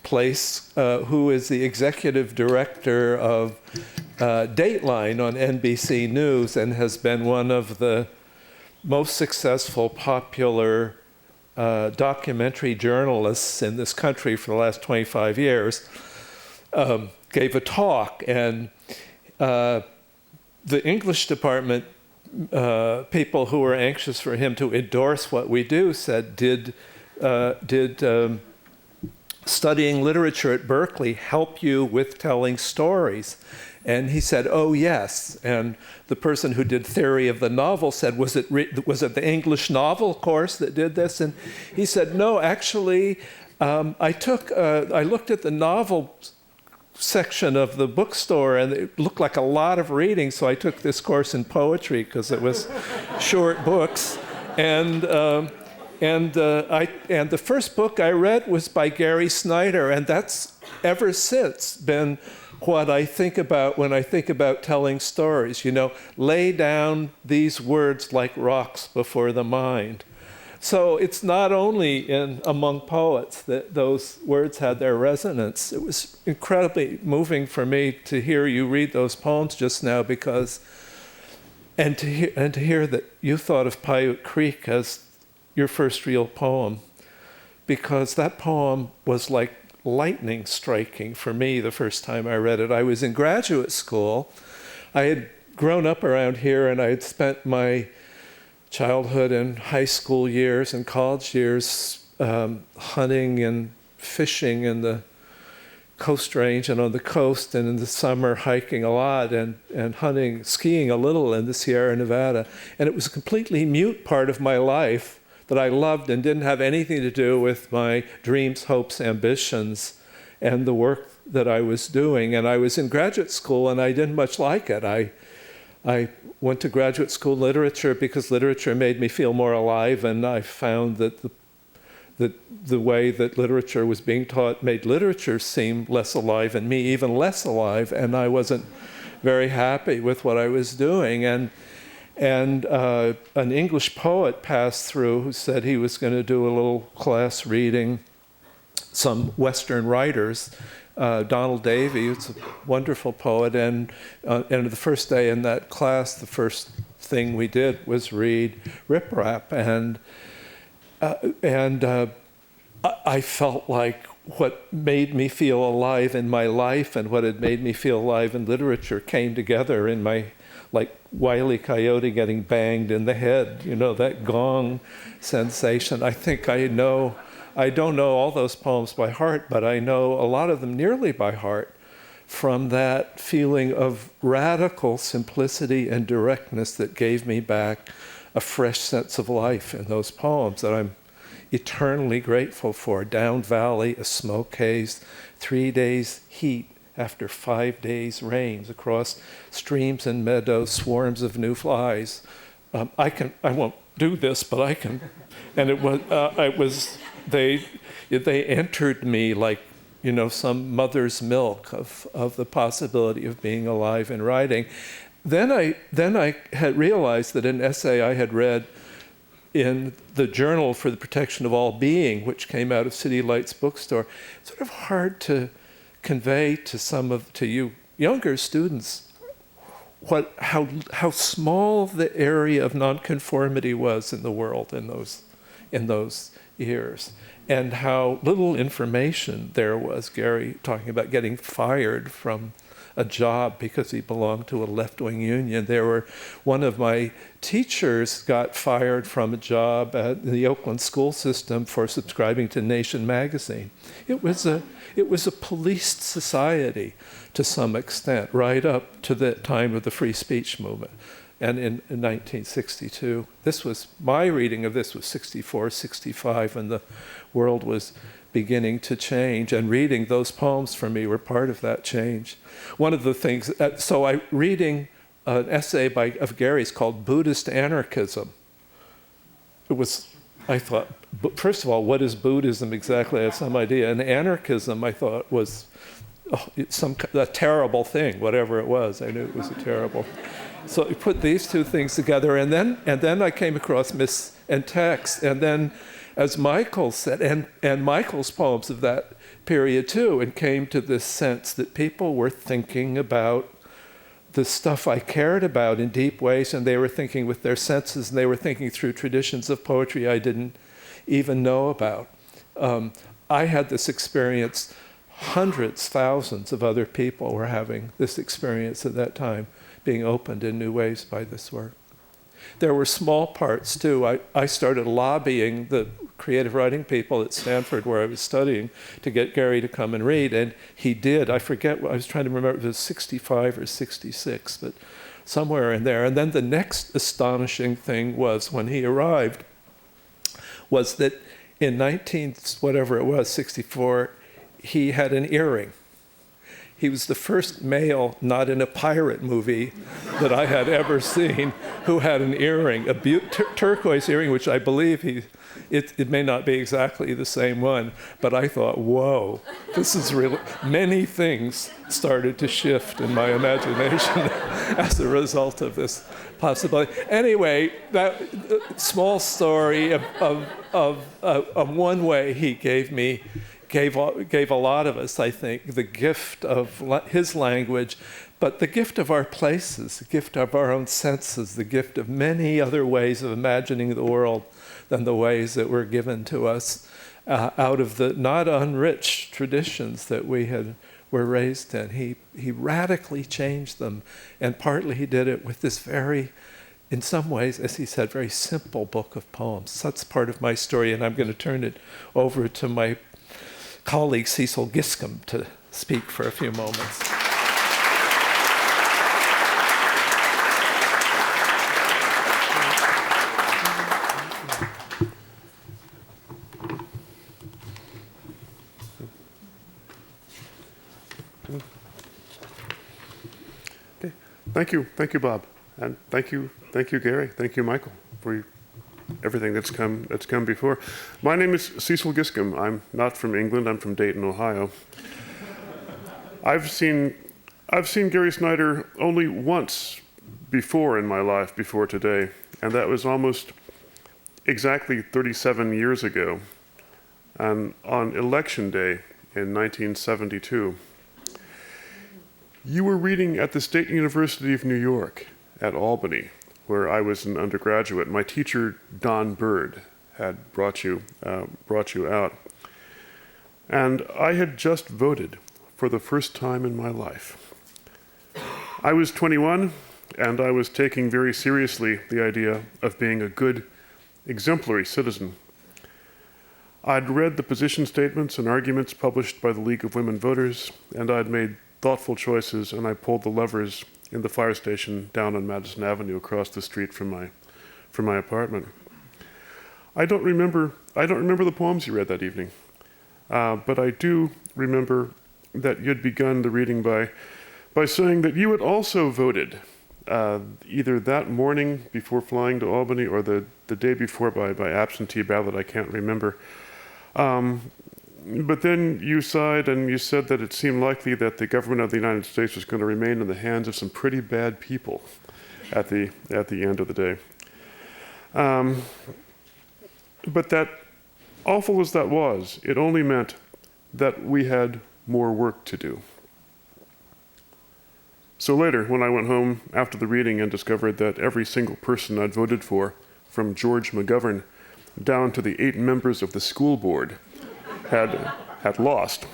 place, who is the executive director of Dateline on NBC News and has been one of the most successful popular documentary journalists in this country for the last 25 years, gave a talk, and the English department people who were anxious for him to endorse what we do said, did studying literature at Berkeley help you with telling stories? And he said, oh, yes. And the person who did theory of the novel said, was it the English novel course that did this? And he said, no, actually, I looked at the novel section of the bookstore and it looked like a lot of reading, so I took this course in poetry because it was short books. And And the first book I read was by Gary Snyder, and that's ever since been what I think about when I think about telling stories. You know, lay down these words like rocks before the mind. So it's not only among poets that those words had their resonance. It was incredibly moving for me to hear you read those poems just now, because, and to hear that you thought of Paiute Creek as your first real poem, because that poem was like lightning striking for me the first time I read it. I was in graduate school. I had grown up around here, and I had spent my childhood and high school years and college years hunting and fishing in the Coast Range and on the coast, and in the summer hiking a lot and hunting, skiing a little in the Sierra Nevada. And it was a completely mute part of my life that I loved and didn't have anything to do with my dreams, hopes, ambitions, and the work that I was doing. And I was in graduate school, and I didn't much like it. I went to graduate school literature because literature made me feel more alive, and I found that the way that literature was being taught made literature seem less alive and me even less alive, and I wasn't very happy with what I was doing. And an English poet passed through who said he was going to do a little class reading some Western writers. Donald Davy, who's a wonderful poet, and the first day in that class, the first thing we did was read Riprap, and I felt like what made me feel alive in my life and what had made me feel alive in literature came together in my, like Wile E. Coyote getting banged in the head, you know, that gong sensation. I think I don't know all those poems by heart, but I know a lot of them nearly by heart, from that feeling of radical simplicity and directness that gave me back a fresh sense of life in those poems that I'm eternally grateful for. Down Valley, a smoke haze, 3 days heat after 5 days rains, across streams and meadows, swarms of new flies. I won't do this, but I can. And it was, they entered me like, you know, some mother's milk of the possibility of being alive in writing. Then I had realized that an essay I had read in the Journal for the Protection of All Being, which came out of City Lights bookstore, sort of hard to convey to you younger students how small the area of nonconformity was in the world in those years, and how little information there was. Gary talking about getting fired from a job because he belonged to a left-wing union. One of my teachers got fired from a job at the Oakland school system for subscribing to Nation magazine. It was a policed society to some extent, right up to the time of the free speech movement. And in 1962, my reading of this was 64, 65, and the world was beginning to change, and reading those poems for me were part of that change. One of the things, reading an essay of Gary's called Buddhist Anarchism. I thought, first of all, what is Buddhism exactly? I had some idea. And anarchism, I thought, was a terrible thing, whatever it was. I knew it was a terrible. So I put these two things together, and then I came across Myths and Texts, and then, as Michael said, and Michael's poems of that period too, and came to this sense that people were thinking about the stuff I cared about in deep ways, and they were thinking with their senses, and they were thinking through traditions of poetry I didn't even know about. I had this experience. Hundreds, thousands of other people were having this experience at that time, being opened in new ways by this work. There were small parts too. I started lobbying the creative writing people at Stanford, where I was studying, to get Gary to come and read, and he did. I forget, I was trying to remember if it was 65 or 66, but somewhere in there. And then the next astonishing thing was, when he arrived, was that in 64, he had an earring. He was the first male, not in a pirate movie, that I had ever seen, who had an earring, a turquoise earring, which I believe it may not be exactly the same one, but I thought, whoa, this is really, many things started to shift in my imagination as a result of this possibility. Anyway, that small story of one way he gave a lot of us, I think, the gift of his language, but the gift of our places, the gift of our own senses, the gift of many other ways of imagining the world than the ways that were given to us out of the not unrich traditions that were raised in. He radically changed them, and partly he did it with this very, in some ways, as he said, very simple book of poems. That's part of my story, and I'm going to turn it over to my colleague Cecil Giscombe to speak for a few moments. Okay. Thank you, Bob, and thank you, Gary, thank you, Michael, for everything that's come before. My name is Cecil Giscombe. I'm not from England. I'm from Dayton, Ohio. I've seen Gary Snyder only once before in my life, before today, and that was almost exactly 37 years ago, and on Election Day in 1972. You were reading at the State University of New York at Albany, where I was an undergraduate. My teacher, Don Bird, had brought you out. And I had just voted for the first time in my life. I was 21, and I was taking very seriously the idea of being a good, exemplary citizen. I'd read the position statements and arguments published by the League of Women Voters, and I'd made thoughtful choices, and I pulled the levers in the fire station down on Madison Avenue across the street from my apartment. I don't remember the poems you read that evening, but I do remember that you'd begun the reading by saying that you had also voted, either that morning before flying to Albany or the day before by absentee ballot. I can't remember. But then you sighed and you said that it seemed likely that the government of the United States was going to remain in the hands of some pretty bad people at the end of the day. But that, awful as that was, it only meant that we had more work to do. So later, when I went home after the reading and discovered that every single person I'd voted for, from George McGovern down to the 8 members of the school board, had lost.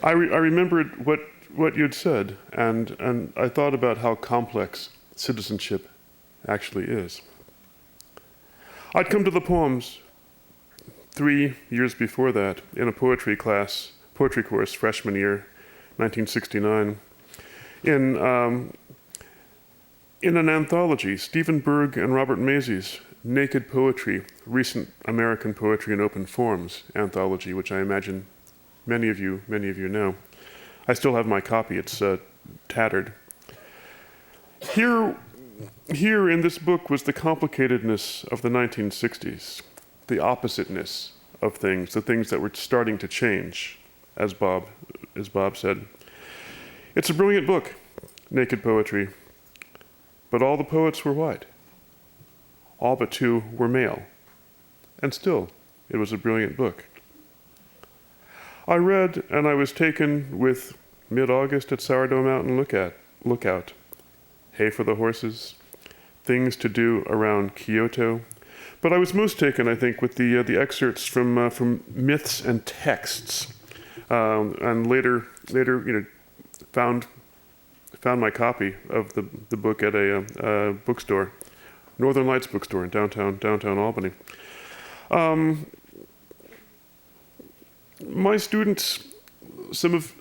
I remembered what you'd said, and I thought about how complex citizenship actually is. I'd come to the poems 3 years before that in a poetry course, freshman year, 1969, in an anthology, Stephen Berg and Robert Mazey's Naked Poetry, Recent American Poetry in Open Forms anthology, which I imagine many of you know. I still have my copy. It's tattered. Here in this book was the complicatedness of the 1960s, the oppositeness of things, the things that were starting to change, as Bob said. It's a brilliant book, Naked Poetry, but all the poets were white. All but 2 were male. And still, it was a brilliant book. I read, and I was taken with Mid-August at Sourdough Mountain Lookout, Hay for the Horses, Things to Do Around Kyoto. But I was most taken, I think, with the excerpts from Myths and Texts, and later, found my copy of the book at a bookstore. Northern Lights bookstore in downtown Albany. My students, some of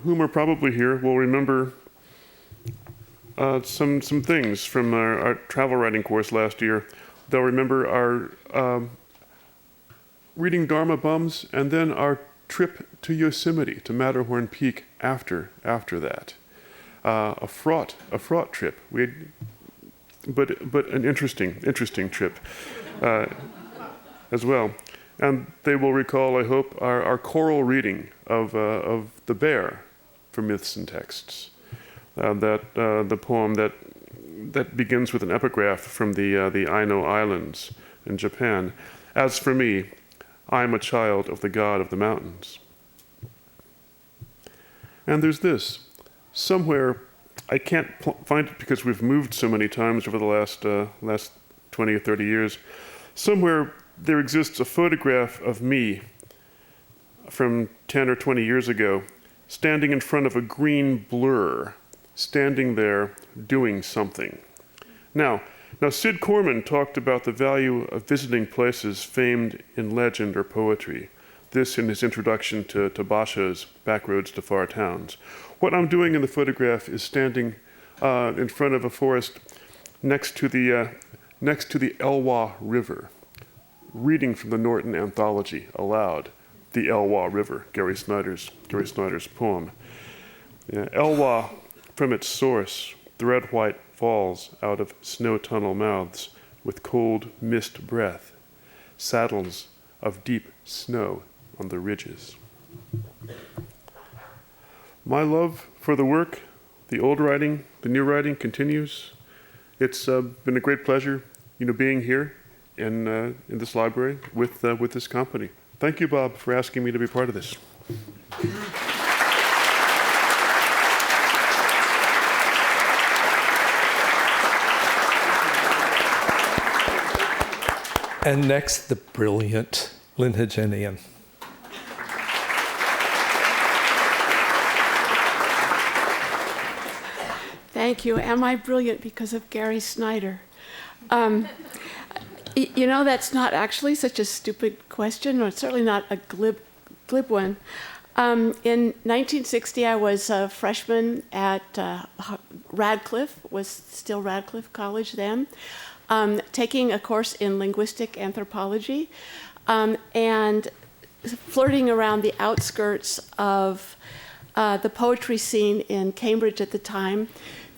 whom are probably here, will remember some things from our travel writing course last year. They'll remember our reading Dharma Bums, and then our trip to Yosemite, to Matterhorn Peak after that. A fraught trip. But an interesting trip as well. And they will recall, I hope, our choral reading of The Bear from Myths and Texts. The poem that begins with an epigraph from the Aino Islands in Japan. As for me, I am a child of the god of the mountains. And there's this. Somewhere, I can't find it because we've moved so many times over the last 20 or 30 years. Somewhere there exists a photograph of me from 10 or 20 years ago, standing in front of a green blur, standing there doing something. Now Sid Corman talked about the value of visiting places famed in legend or poetry. This in his introduction to Basho's Backroads to Far Towns. What I'm doing in the photograph is standing in front of a forest next to the Elwha River, reading from the Norton Anthology aloud, the Elwha River, Gary Snyder's poem. Elwha, from its source, thread-white falls out of snow tunnel mouths with cold mist breath, saddles of deep snow on the ridges. My love for the work, the old writing, the new writing continues. It's been a great pleasure, being here in this library with this company. Thank you, Bob, for asking me to be part of this. And next, the brilliant Lynn Hegenian. Thank you. Am I brilliant because of Gary Snyder? That's not actually such a stupid question, or it's certainly not a glib one. In 1960, I was a freshman at Radcliffe, was still Radcliffe College then, taking a course in linguistic anthropology, and flirting around the outskirts of the poetry scene in Cambridge at the time.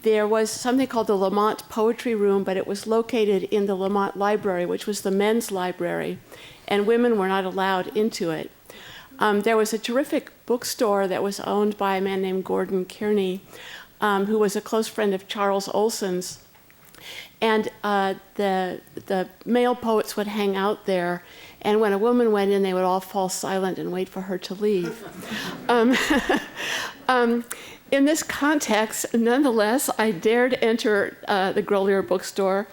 There was something called the Lamont Poetry Room, but it was located in the Lamont Library, which was the men's library, and women were not allowed into it. There was a terrific bookstore that was owned by a man named Gordon Kearney, who was a close friend of Charles Olson's. And the male poets would hang out there, and when a woman went in, they would all fall silent and wait for her to leave. In this context, nonetheless, I dared enter the Grolier bookstore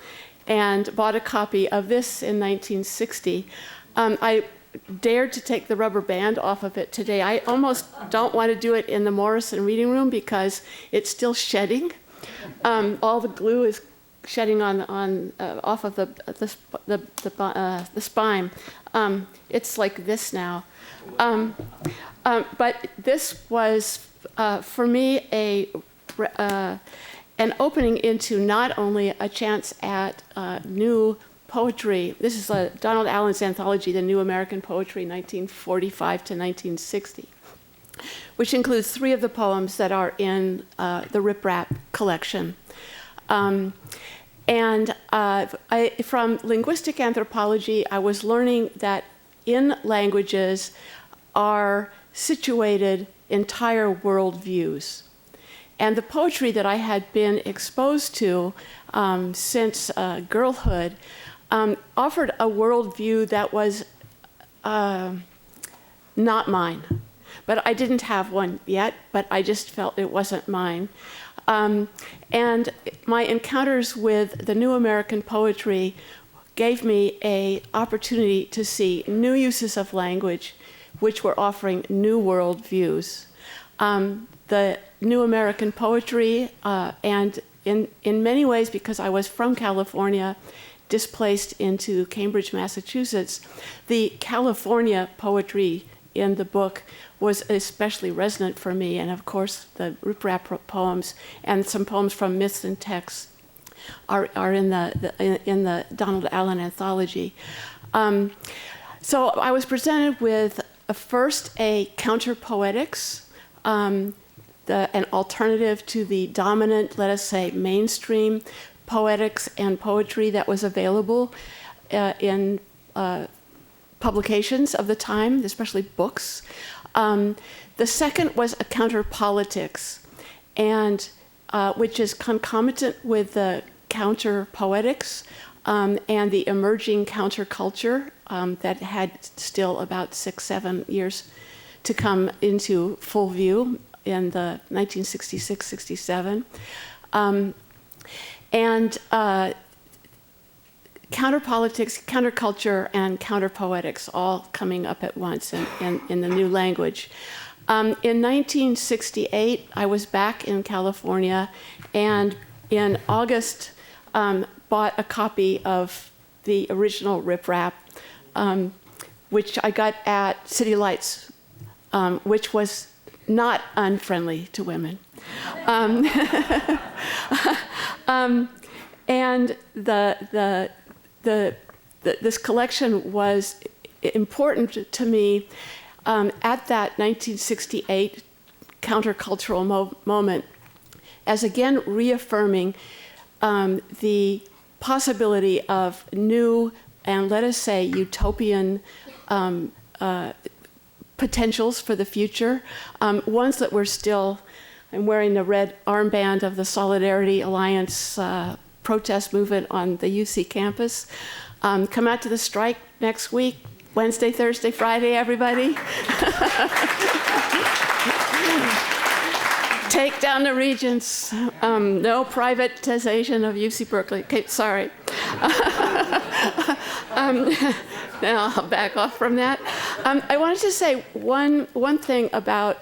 and bought a copy of this in 1960. I dared to take the rubber band off of it today. I almost don't want to do it in the Morrison reading room because it's still shedding. All the glue is shedding off of the spine. It's like this now. But this was, for me, an opening into not only a chance at new poetry. This is Donald Allen's anthology, The New American Poetry, 1945 to 1960, which includes 3 of the poems that are in the Riprap collection. From linguistic anthropology, I was learning that in languages are situated entire worldviews. And the poetry that I had been exposed to since girlhood offered a worldview that was not mine. But I didn't have one yet, but I just felt it wasn't mine. And my encounters with the new American poetry gave me an opportunity to see new uses of language which were offering new worldviews. The new American poetry, and in many ways, because I was from California, displaced into Cambridge, Massachusetts, the California poetry in the book was especially resonant for me, and of course the Riprap poems and some poems from Myths and Texts are in the Donald Allen anthology. So I was presented with first a counter-poetics, an alternative to the dominant, let us say, mainstream poetics and poetry that was available in publications of the time, especially books. The second was a counter-politics, and which is concomitant with the counter-poetics and the emerging counterculture that had still about 6-7 years to come into full view in the 1966-67. Counterpolitics, counterculture, and counterpoetics all coming up at once in the new language. In 1968, I was back in California, and in August, bought a copy of the original Riprap, which I got at City Lights, which was not unfriendly to women. And this collection was important to me at that 1968 countercultural moment, as again reaffirming the possibility of new and, let us say, utopian potentials for the future, ones that were still. I'm wearing the red armband of the Solidarity Alliance protest movement on the UC campus. Come out to the strike next week, Wednesday, Thursday, Friday, everybody. Take down the regents. No privatization of UC Berkeley. Okay, sorry. Now I'll back off from that. I wanted to say one thing about,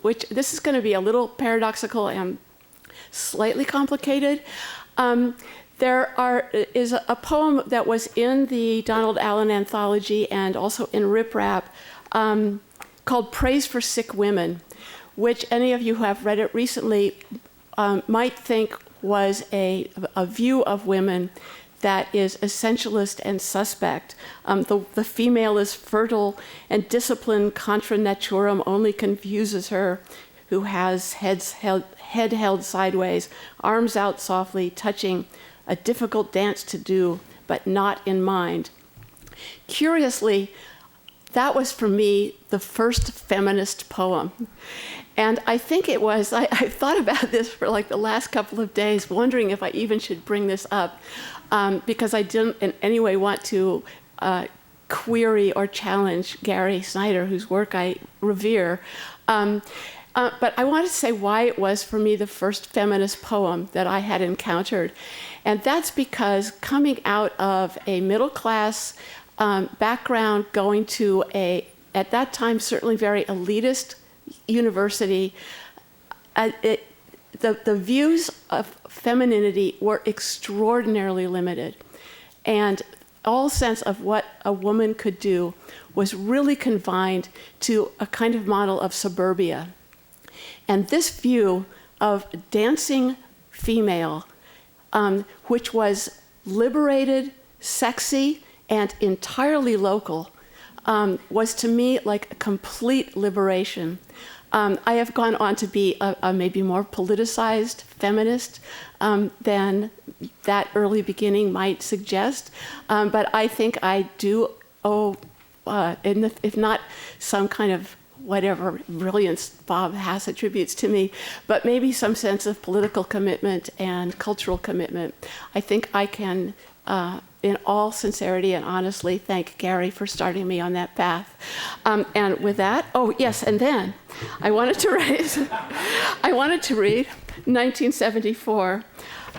which this is going to be a little paradoxical and slightly complicated. There is a poem that was in the Donald Allen anthology and also in Riprap called Praise for Sick Women, which any of you who have read it recently might think was a view of women that is essentialist and suspect. The female is fertile, and discipline contra naturam only confuses her, who has head held sideways, arms out softly, touching, a difficult dance to do, but not in mind. Curiously, that was for me the first feminist poem. And I think it was, I thought about this for like the last couple of days, wondering if I even should bring this up, because I didn't in any way want to query or challenge Gary Snyder, whose work I revere. But I wanted to say why it was for me the first feminist poem that I had encountered. And that's because coming out of a middle class background, going to at that time, certainly very elitist university, the views of femininity were extraordinarily limited. And all sense of what a woman could do was really confined to a kind of model of suburbia. And this view of dancing female, which was liberated, sexy, and entirely local, was to me like a complete liberation. I have gone on to be a maybe more politicized feminist than that early beginning might suggest, but I think I do owe, if not some kind of whatever brilliance Bob Hass attributes to me, but maybe some sense of political commitment and cultural commitment. I think I can, in all sincerity and honestly, thank Gary for starting me on that path. And with that, oh yes, and then I wanted to read 1974,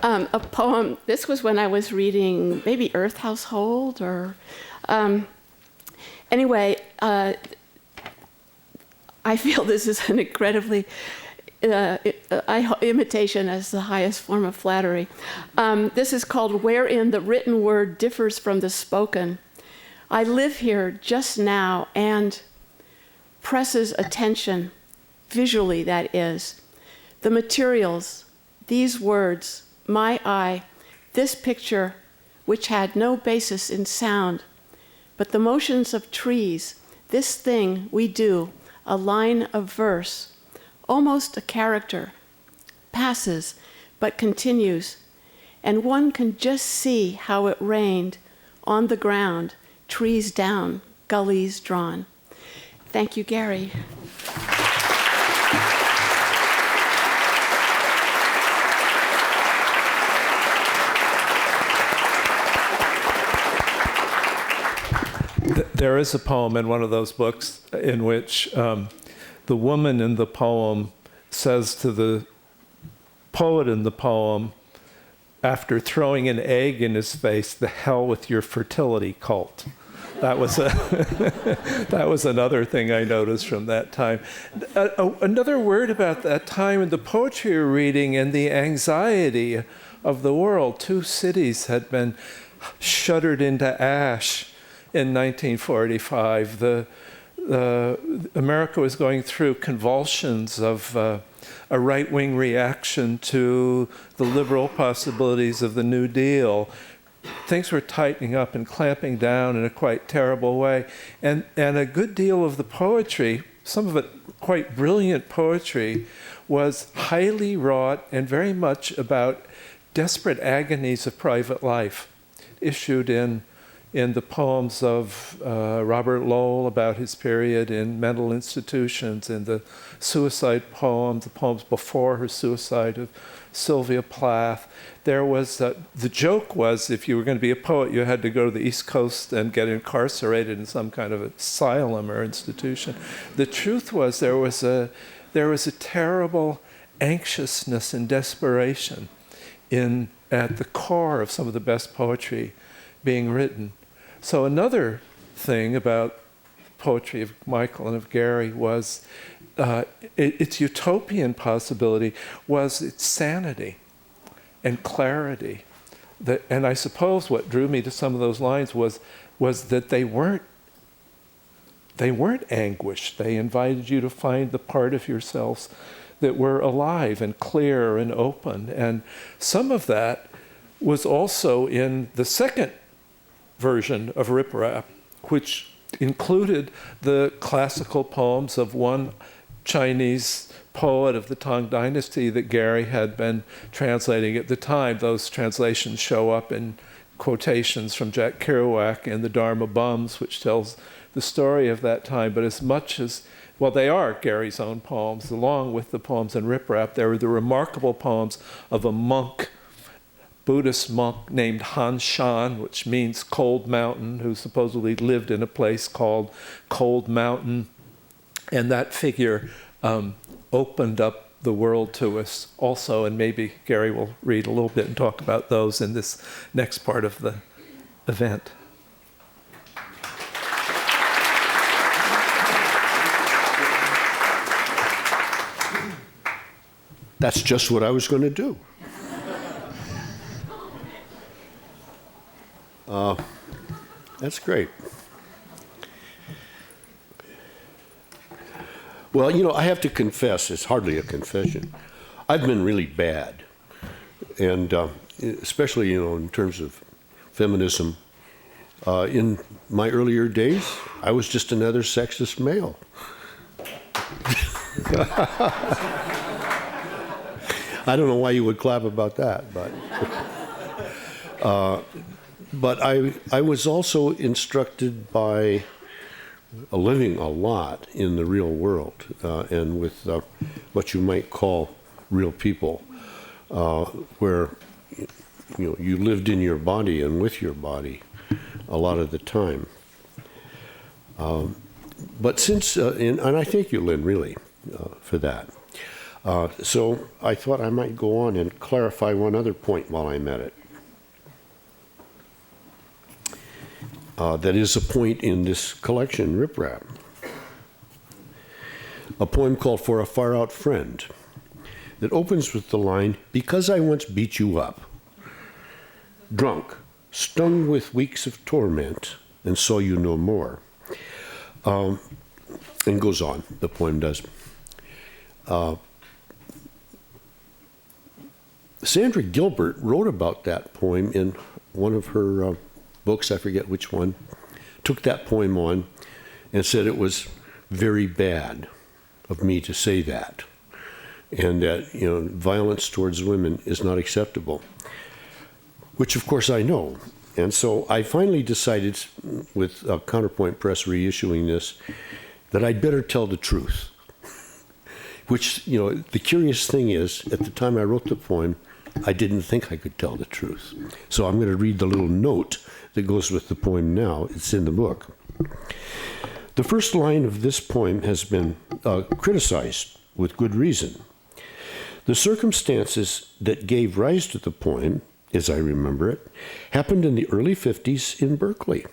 a poem. This was when I was reading maybe Earth Household or, anyway, I feel this is an incredibly, imitation as the highest form of flattery. This is called Wherein the Written Word Differs from the Spoken. I live here just now and presses attention, visually that is. The materials, these words, my eye, this picture, which had no basis in sound, but the motions of trees, this thing we do, a line of verse, almost a character, passes but continues, and one can just see how it rained on the ground, trees down, gullies drawn. Thank you, Gary. There is a poem in one of those books in which the woman in the poem says to the poet in the poem, after throwing an egg in his face, "The hell with your fertility cult." That was that was another thing I noticed from that time. Another word about that time in the poetry you're reading and the anxiety of the world. 2 cities had been shuddered into ash in 1945. America was going through convulsions of a right-wing reaction to the liberal possibilities of the New Deal. Things were tightening up and clamping down in a quite terrible way. And a good deal of the poetry, some of it quite brilliant poetry, was highly wrought and very much about desperate agonies of private life, issued in the poems of Robert Lowell about his period in mental institutions, in the suicide poems, the poems before her suicide of Sylvia Plath. There was, the joke was if you were going to be a poet, you had to go to the East Coast and get incarcerated in some kind of asylum or institution. The truth was there was a terrible anxiousness and desperation at the core of some of the best poetry being written. So another thing about poetry of Michael and of Gary was its utopian possibility was its sanity and clarity. And I suppose what drew me to some of those lines was that they weren't anguished. They invited you to find the part of yourselves that were alive and clear and open. And some of that was also in the second version of Riprap, which included the classical poems of one Chinese poet of the Tang Dynasty that Gary had been translating at the time. Those translations show up in quotations from Jack Kerouac in The Dharma Bums, which tells the story of that time. But as much as, well, they are Gary's own poems, along with the poems in Riprap. There were the remarkable poems of a monk, Buddhist monk named Han-Shan, which means cold mountain, who supposedly lived in a place called Cold Mountain. And that figure opened up the world to us also, and maybe Gary will read a little bit and talk about those in this next part of the event. That's just what I was going to do. That's great. Well, you know, I have to confess, it's hardly a confession. I've been really bad. And especially, you know, in terms of feminism. In my earlier days, I was just another sexist male. I don't know why you would clap about that, but I was also instructed by living a lot in the real world and with what you might call real people, where you lived in your body and with your body a lot of the time. But since, and I thank you, Lynn, really, for that. So I thought I might go on and clarify one other point while I'm at it. That is a point in this collection, Riprap. A poem called For a Far Out Friend that opens with the line, "Because I once beat you up, drunk, stung with weeks of torment, and saw you no more." And goes on, the poem does. Sandra Gilbert wrote about that poem in one of her books, I forget which one, took that poem on and said it was very bad of me to say that, and that, you know, violence towards women is not acceptable, which of course I know. And so I finally decided, with Counterpoint Press reissuing this, that I'd better tell the truth. Which, you know, the curious thing is, at the time I wrote the poem, I didn't think I could tell the truth. So I'm going to read the little note that goes with the poem now. It's in the book. The first line of this poem has been criticized with good reason. The circumstances that gave rise to the poem, as I remember it, happened in the early 50s in Berkeley.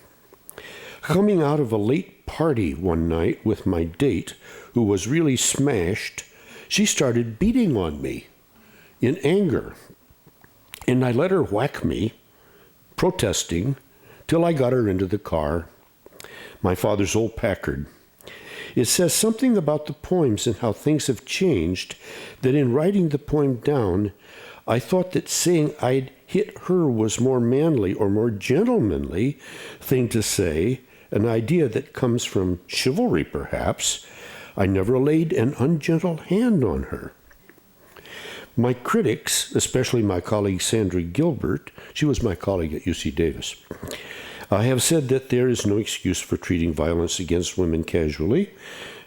Coming out of a late party one night with my date, who was really smashed, she started beating on me in anger. And I let her whack me, protesting, till I got her into the car, my father's old Packard. It says something about the poems and how things have changed, that in writing the poem down, I thought that saying I'd hit her was more manly or more gentlemanly thing to say, an idea that comes from chivalry perhaps. I never laid an ungentle hand on her. My critics, especially my colleague Sandra Gilbert, she was my colleague at UC Davis, have said that there is no excuse for treating violence against women casually,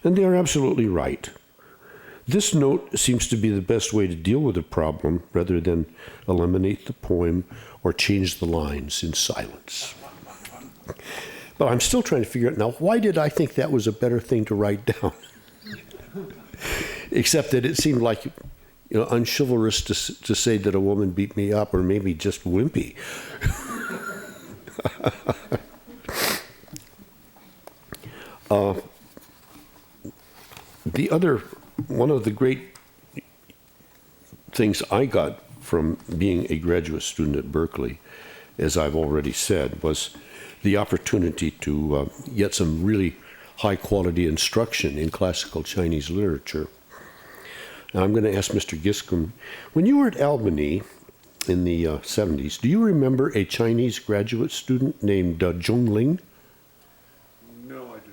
and they are absolutely right. This note seems to be the best way to deal with the problem rather than eliminate the poem or change the lines in silence. But I'm still trying to figure out now, why did I think that was a better thing to write down? Except that it seemed like, you know, unchivalrous to say that a woman beat me up, or maybe just wimpy. One of the great things I got from being a graduate student at Berkeley, as I've already said, was the opportunity to get some really high quality instruction in classical Chinese literature. And I'm going to ask Mr. Giscombe, when you were at Albany in the 70s, do you remember a Chinese graduate student named Zhong Ling? No, I do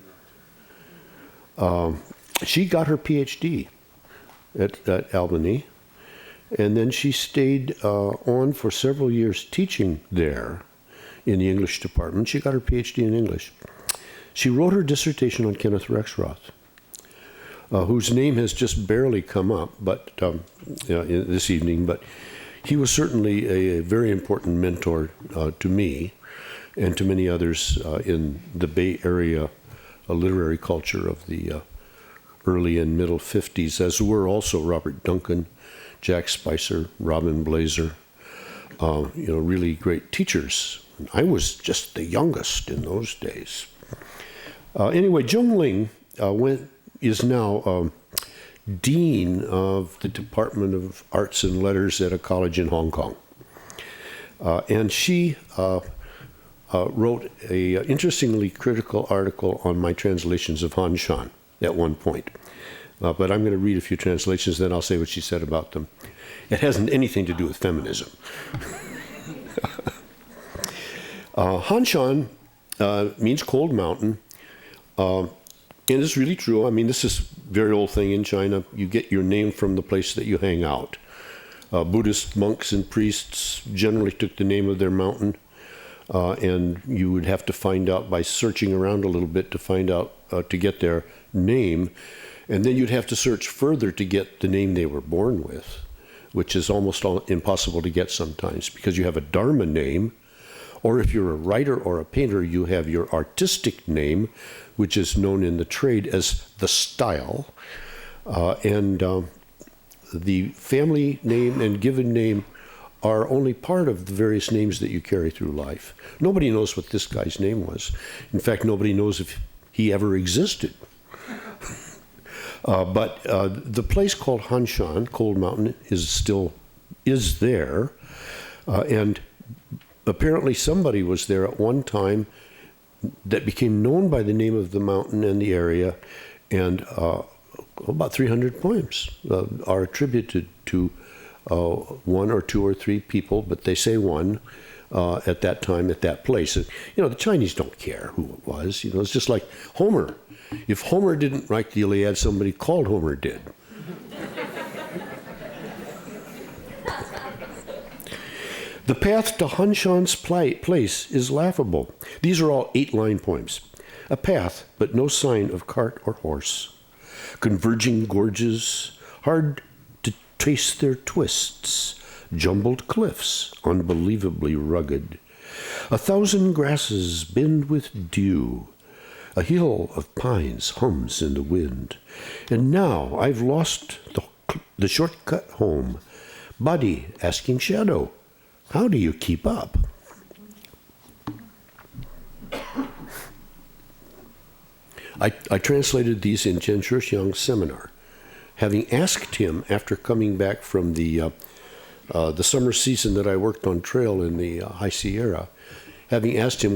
not. She got her PhD at Albany, and then she stayed on for several years teaching there in the English department. She got her PhD in English. She wrote her dissertation on Kenneth Rexroth, whose name has just barely come up this evening, but he was certainly a very important mentor to me and to many others in the Bay Area literary culture of the early and middle 50s, as were also Robert Duncan, Jack Spicer, Robin Blazer, really great teachers. I was just the youngest in those days. Anyway, Zhong Ling is now dean of the Department of Arts and Letters at a college in Hong Kong. And she wrote a interestingly critical article on my translations of Han-Shan at one point. But I'm going to read a few translations, then I'll say what she said about them. It hasn't anything to do with feminism. Han-Shan means cold mountain. And it's really true. I mean, this is a very old thing in China. You get your name from the place that you hang out. Buddhist monks and priests generally took the name of their mountain. And you would have to find out by searching around a little bit to find out, to get their name. And then you'd have to search further to get the name they were born with, which is almost impossible to get sometimes because you have a Dharma name, or if you're a writer or a painter, you have your artistic name, which is known in the trade as the style. And the family name and given name are only part of the various names that you carry through life. Nobody knows what this guy's name was. In fact, nobody knows if he ever existed. But the place called Han-Shan, Cold Mountain, is there. And apparently somebody was there at one time that became known by the name of the mountain and the area. And about 300 poems are attributed to one or two or three people, but they say one, at that time, at that place. And, the Chinese don't care who it was. It's just like Homer. If Homer didn't write the Iliad, somebody called Homer did. The path to Han-Shan's place is laughable. These are all 8-line poems. A path, but no sign of cart or horse. Converging gorges, hard to trace their twists. Jumbled cliffs, unbelievably rugged. 1,000 grasses bend with dew. A hill of pines hums in the wind. And now I've lost the shortcut home. Body asking shadow, how do you keep up? I translated these in Chen Shuxiang's seminar, having asked him after coming back from the summer season that I worked on trail in the High Sierra, having asked him,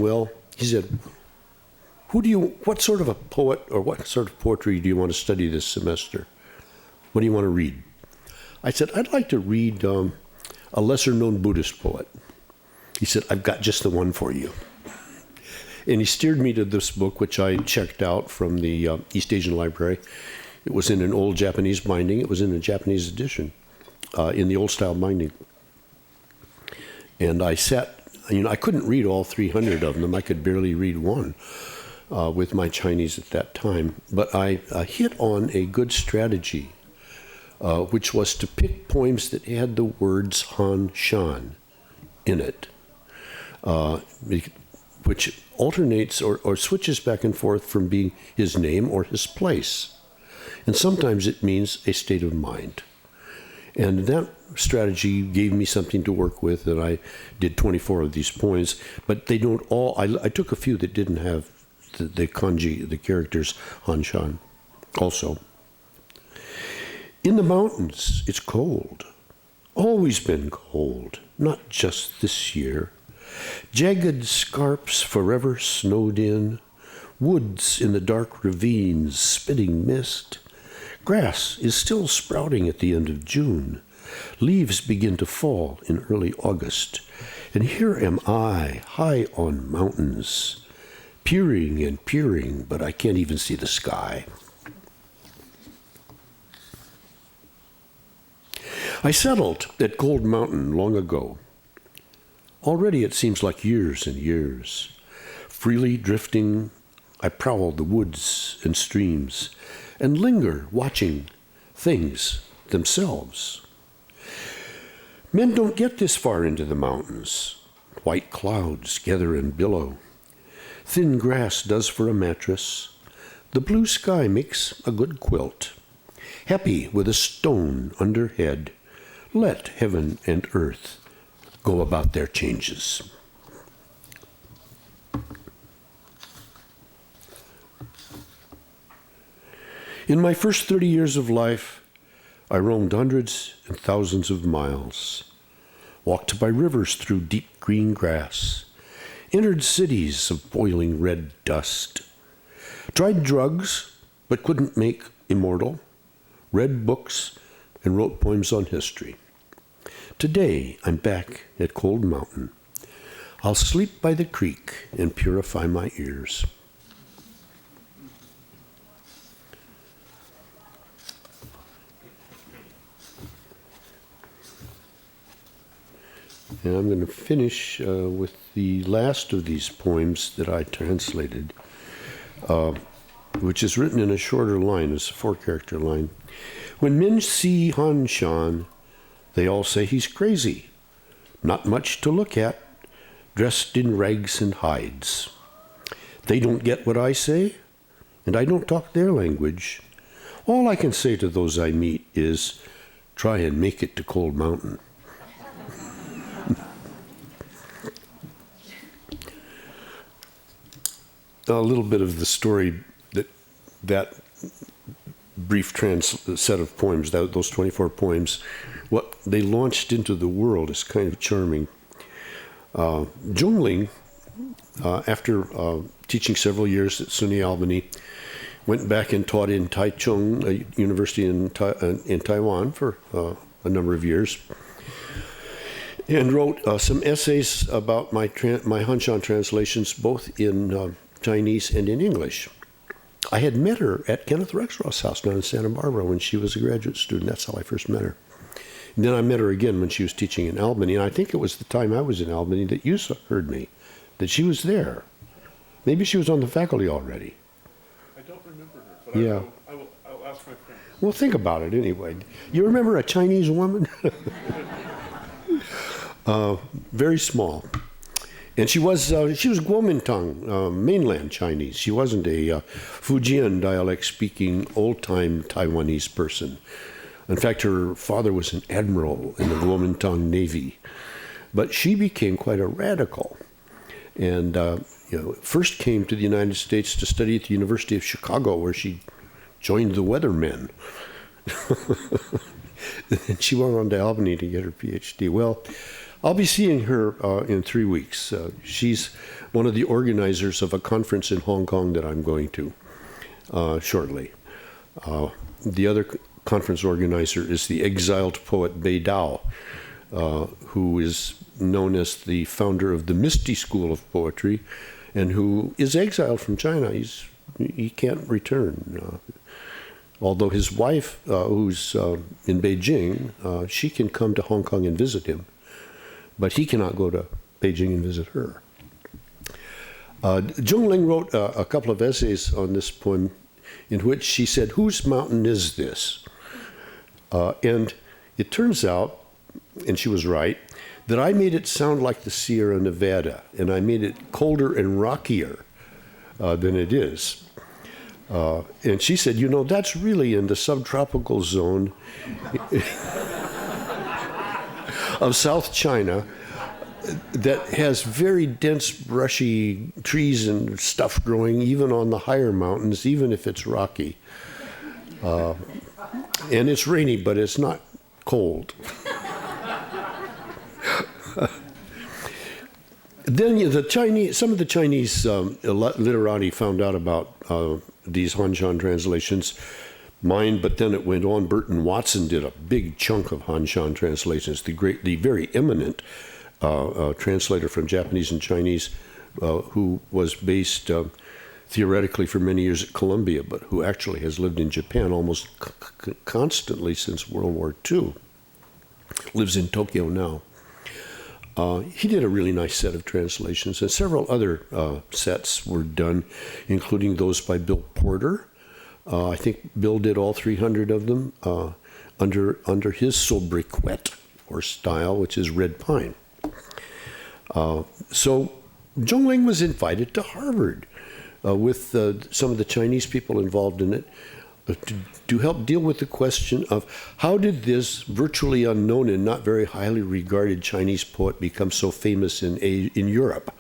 he said, what sort of a poet or what sort of poetry do you want to study this semester? What do you want to read? I said, I'd like to read a lesser-known Buddhist poet. He said, I've got just the one for you. And he steered me to this book, which I checked out from the East Asian Library. It was in an old Japanese binding. It was in a Japanese edition, in the old-style binding. And I sat, I couldn't read all 300 of them. I could barely read one with my Chinese at that time. But I hit on a good strategy, which was to pick poems that had the words Han-Shan in it, which alternates or switches back and forth from being his name or his place. And sometimes it means a state of mind. And that strategy gave me something to work with, and I did 24 of these poems, but they don't all, I took a few that didn't have the kanji, the characters Han-Shan also. In the mountains, it's cold. Always been cold, not just this year. Jagged scarps forever snowed in, woods in the dark ravines spitting mist. Grass is still sprouting at the end of June. Leaves begin to fall in early August. And here am I, high on mountains, peering and peering, but I can't even see the sky. I settled at Cold Mountain long ago. Already it seems like years and years. Freely drifting, I prowl the woods and streams and linger watching things themselves. Men don't get this far into the mountains. White clouds gather and billow. Thin grass does for a mattress. The blue sky makes a good quilt. Happy with a stone under head, let heaven and earth go about their changes. In my first 30 years of life, I roamed hundreds and thousands of miles, walked by rivers through deep green grass, entered cities of boiling red dust, tried drugs but couldn't make immortal, read books and wrote poems on history. Today, I'm back at Cold Mountain. I'll sleep by the creek and purify my ears. And I'm going to finish with the last of these poems that I translated, which is written in a shorter line. It's a 4-character line. When men see Han-Shan, they all say he's crazy. Not much to look at, dressed in rags and hides. They don't get what I say, and I don't talk their language. All I can say to those I meet is, try and make it to Cold Mountain. A little bit of the story that brief set of poems, those 24 poems, what they launched into the world is kind of charming. Zhongling, after teaching several years at SUNY Albany, went back and taught in Taichung, a university in Taiwan, for a number of years. and wrote some essays about my Han-Shan translations, both in Chinese and in English. I had met her at Kenneth Rexroth's house down in Santa Barbara when she was a graduate student. That's how I first met her. And then I met her again when she was teaching in Albany, and I think it was the time I was in Albany that you heard me, that she was there. Maybe she was on the faculty already. I don't remember her, but Yeah. I'll ask my friend. Well, think about it anyway. You remember a Chinese woman? Very small. And she was Kuomintang, mainland Chinese. She wasn't a Fujian dialect-speaking, old-time Taiwanese person. In fact, her father was an admiral in the Kuomintang Navy. But she became quite a radical. And first came to the United States to study at the University of Chicago, where she joined the Weathermen. And she went on to Albany to get her PhD. Well, I'll be seeing her in 3 weeks. She's one of the organizers of a conference in Hong Kong that I'm going to shortly. The other conference organizer is the exiled poet Bei Dao, who is known as the founder of the Misty School of Poetry, and who is exiled from China. He can't return. Although his wife, who's in Beijing, she can come to Hong Kong and visit him, but he cannot go to Beijing and visit her. Zhong Ling wrote a couple of essays on this poem in which she said, "Whose mountain is this?" And it turns out, and she was right, that I made it sound like the Sierra Nevada, and I made it colder and rockier than it is. And she said, that's really in the subtropical zone of South China that has very dense, brushy trees and stuff growing even on the higher mountains, even if it's rocky. And it's rainy, but it's not cold. Then some of the Chinese literati found out about these Han-Shan translations. Mine, but then it went on. Burton Watson did a big chunk of Han-Shan translations. The very eminent translator from Japanese and Chinese, who was based theoretically for many years at Columbia, but who actually has lived in Japan almost constantly since World War II. Lives in Tokyo now. He did a really nice set of translations, and several other sets were done, including those by Bill Porter. I think Bill did all 300 of them under his sobriquet, or style, which is red pine. So Zhong Ling was invited to Harvard with some of the Chinese people involved in it to help deal with the question of how did this virtually unknown and not very highly regarded Chinese poet become so famous in Europe?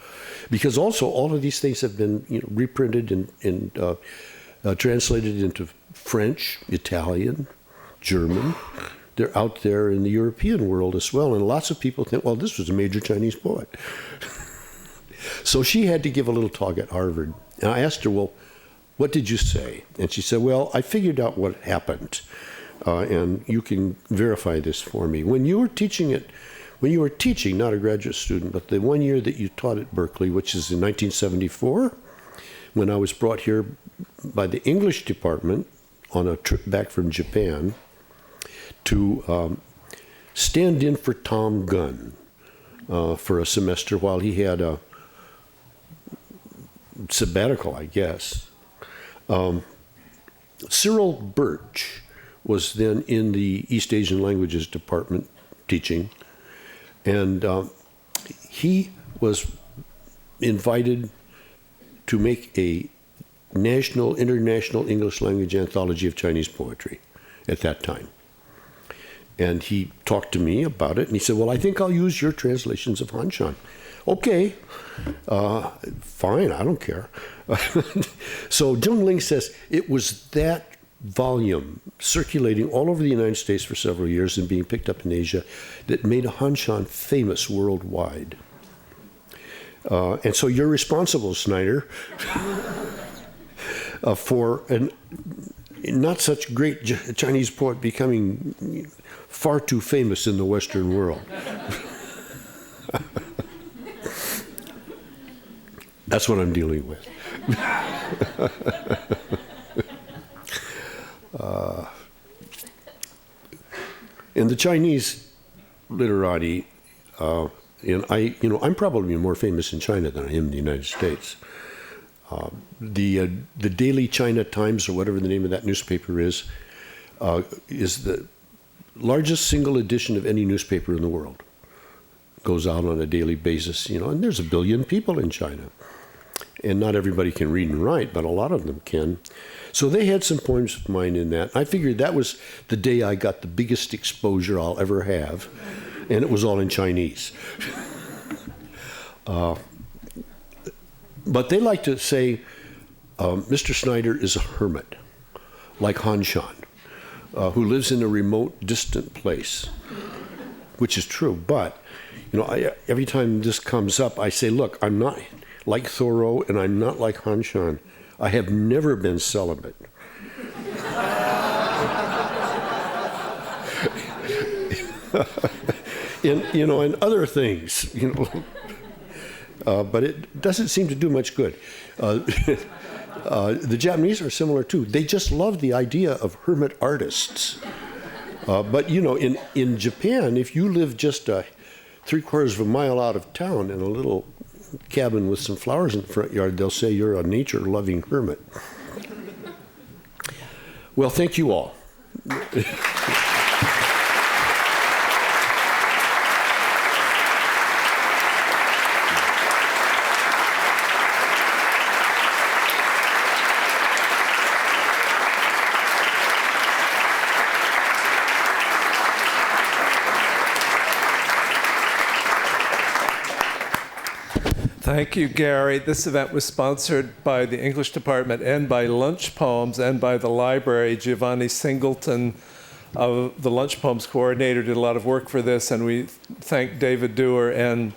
Because also all of these things have been reprinted and translated into French, Italian, German. They're out there in the European world as well, and lots of people think, well, this was a major Chinese poet. So she had to give a little talk at Harvard, and I asked her, well, what did you say? And she said, well, I figured out what happened, and you can verify this for me. When you were teaching, not a graduate student, but the 1 year that you taught at Berkeley, which is in 1974, when I was brought here by the English department on a trip back from Japan to stand in for Tom Gunn for a semester while he had a sabbatical, I guess. Cyril Birch was then in the East Asian Languages department teaching, and he was invited to make a international English language anthology of Chinese poetry at that time. And he talked to me about it, and he said, well, I think I'll use your translations of Han-Shan. Okay, fine, I don't care. So Zhong Ling says it was that volume circulating all over the United States for several years and being picked up in Asia that made Han-Shan famous worldwide. And so you're responsible, Snyder, for a not such great Chinese poet becoming far too famous in the Western world. That's what I'm dealing with. In the Chinese literati, and I'm probably more famous in China than I am in the United States. The Daily China Times, or whatever the name of that newspaper is the largest single edition of any newspaper in the world. Goes out on a daily basis, and there's 1 billion people in China. And not everybody can read and write, but a lot of them can. So they had some poems of mine in that. I figured that was the day I got the biggest exposure I'll ever have, and it was all in Chinese. But they like to say Mr. Snyder is a hermit, like Han-Shan, who lives in a remote, distant place, which is true. But every time this comes up, I say, look, I'm not like Thoreau, and I'm not like Han-Shan. I have never been celibate. And other things, but it doesn't seem to do much good. The Japanese are similar too. They just love the idea of hermit artists. But in Japan, if you live just 3/4 of a mile out of town in a little cabin with some flowers in the front yard, they'll say you're a nature-loving hermit. Well, thank you all. Thank you, Gary. This event was sponsored by the English department and by Lunch Poems and by the library. Giovanni Singleton, the Lunch Poems coordinator, did a lot of work for this, and we thank David Dewar and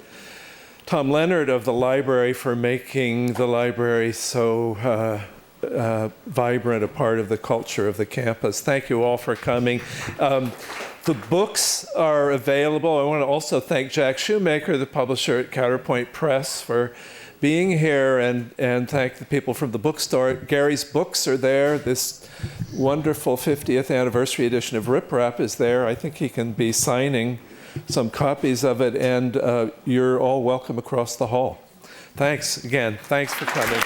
Tom Leonard of the library for making the library so vibrant a part of the culture of the campus. Thank you all for coming. The books are available. I want to also thank Jack Shoemaker, the publisher at Counterpoint Press, for being here, and thank the people from the bookstore. Gary's books are there. This wonderful 50th anniversary edition of Riprap is there. I think he can be signing some copies of it, and you're all welcome across the hall. Thanks again. Thanks for coming.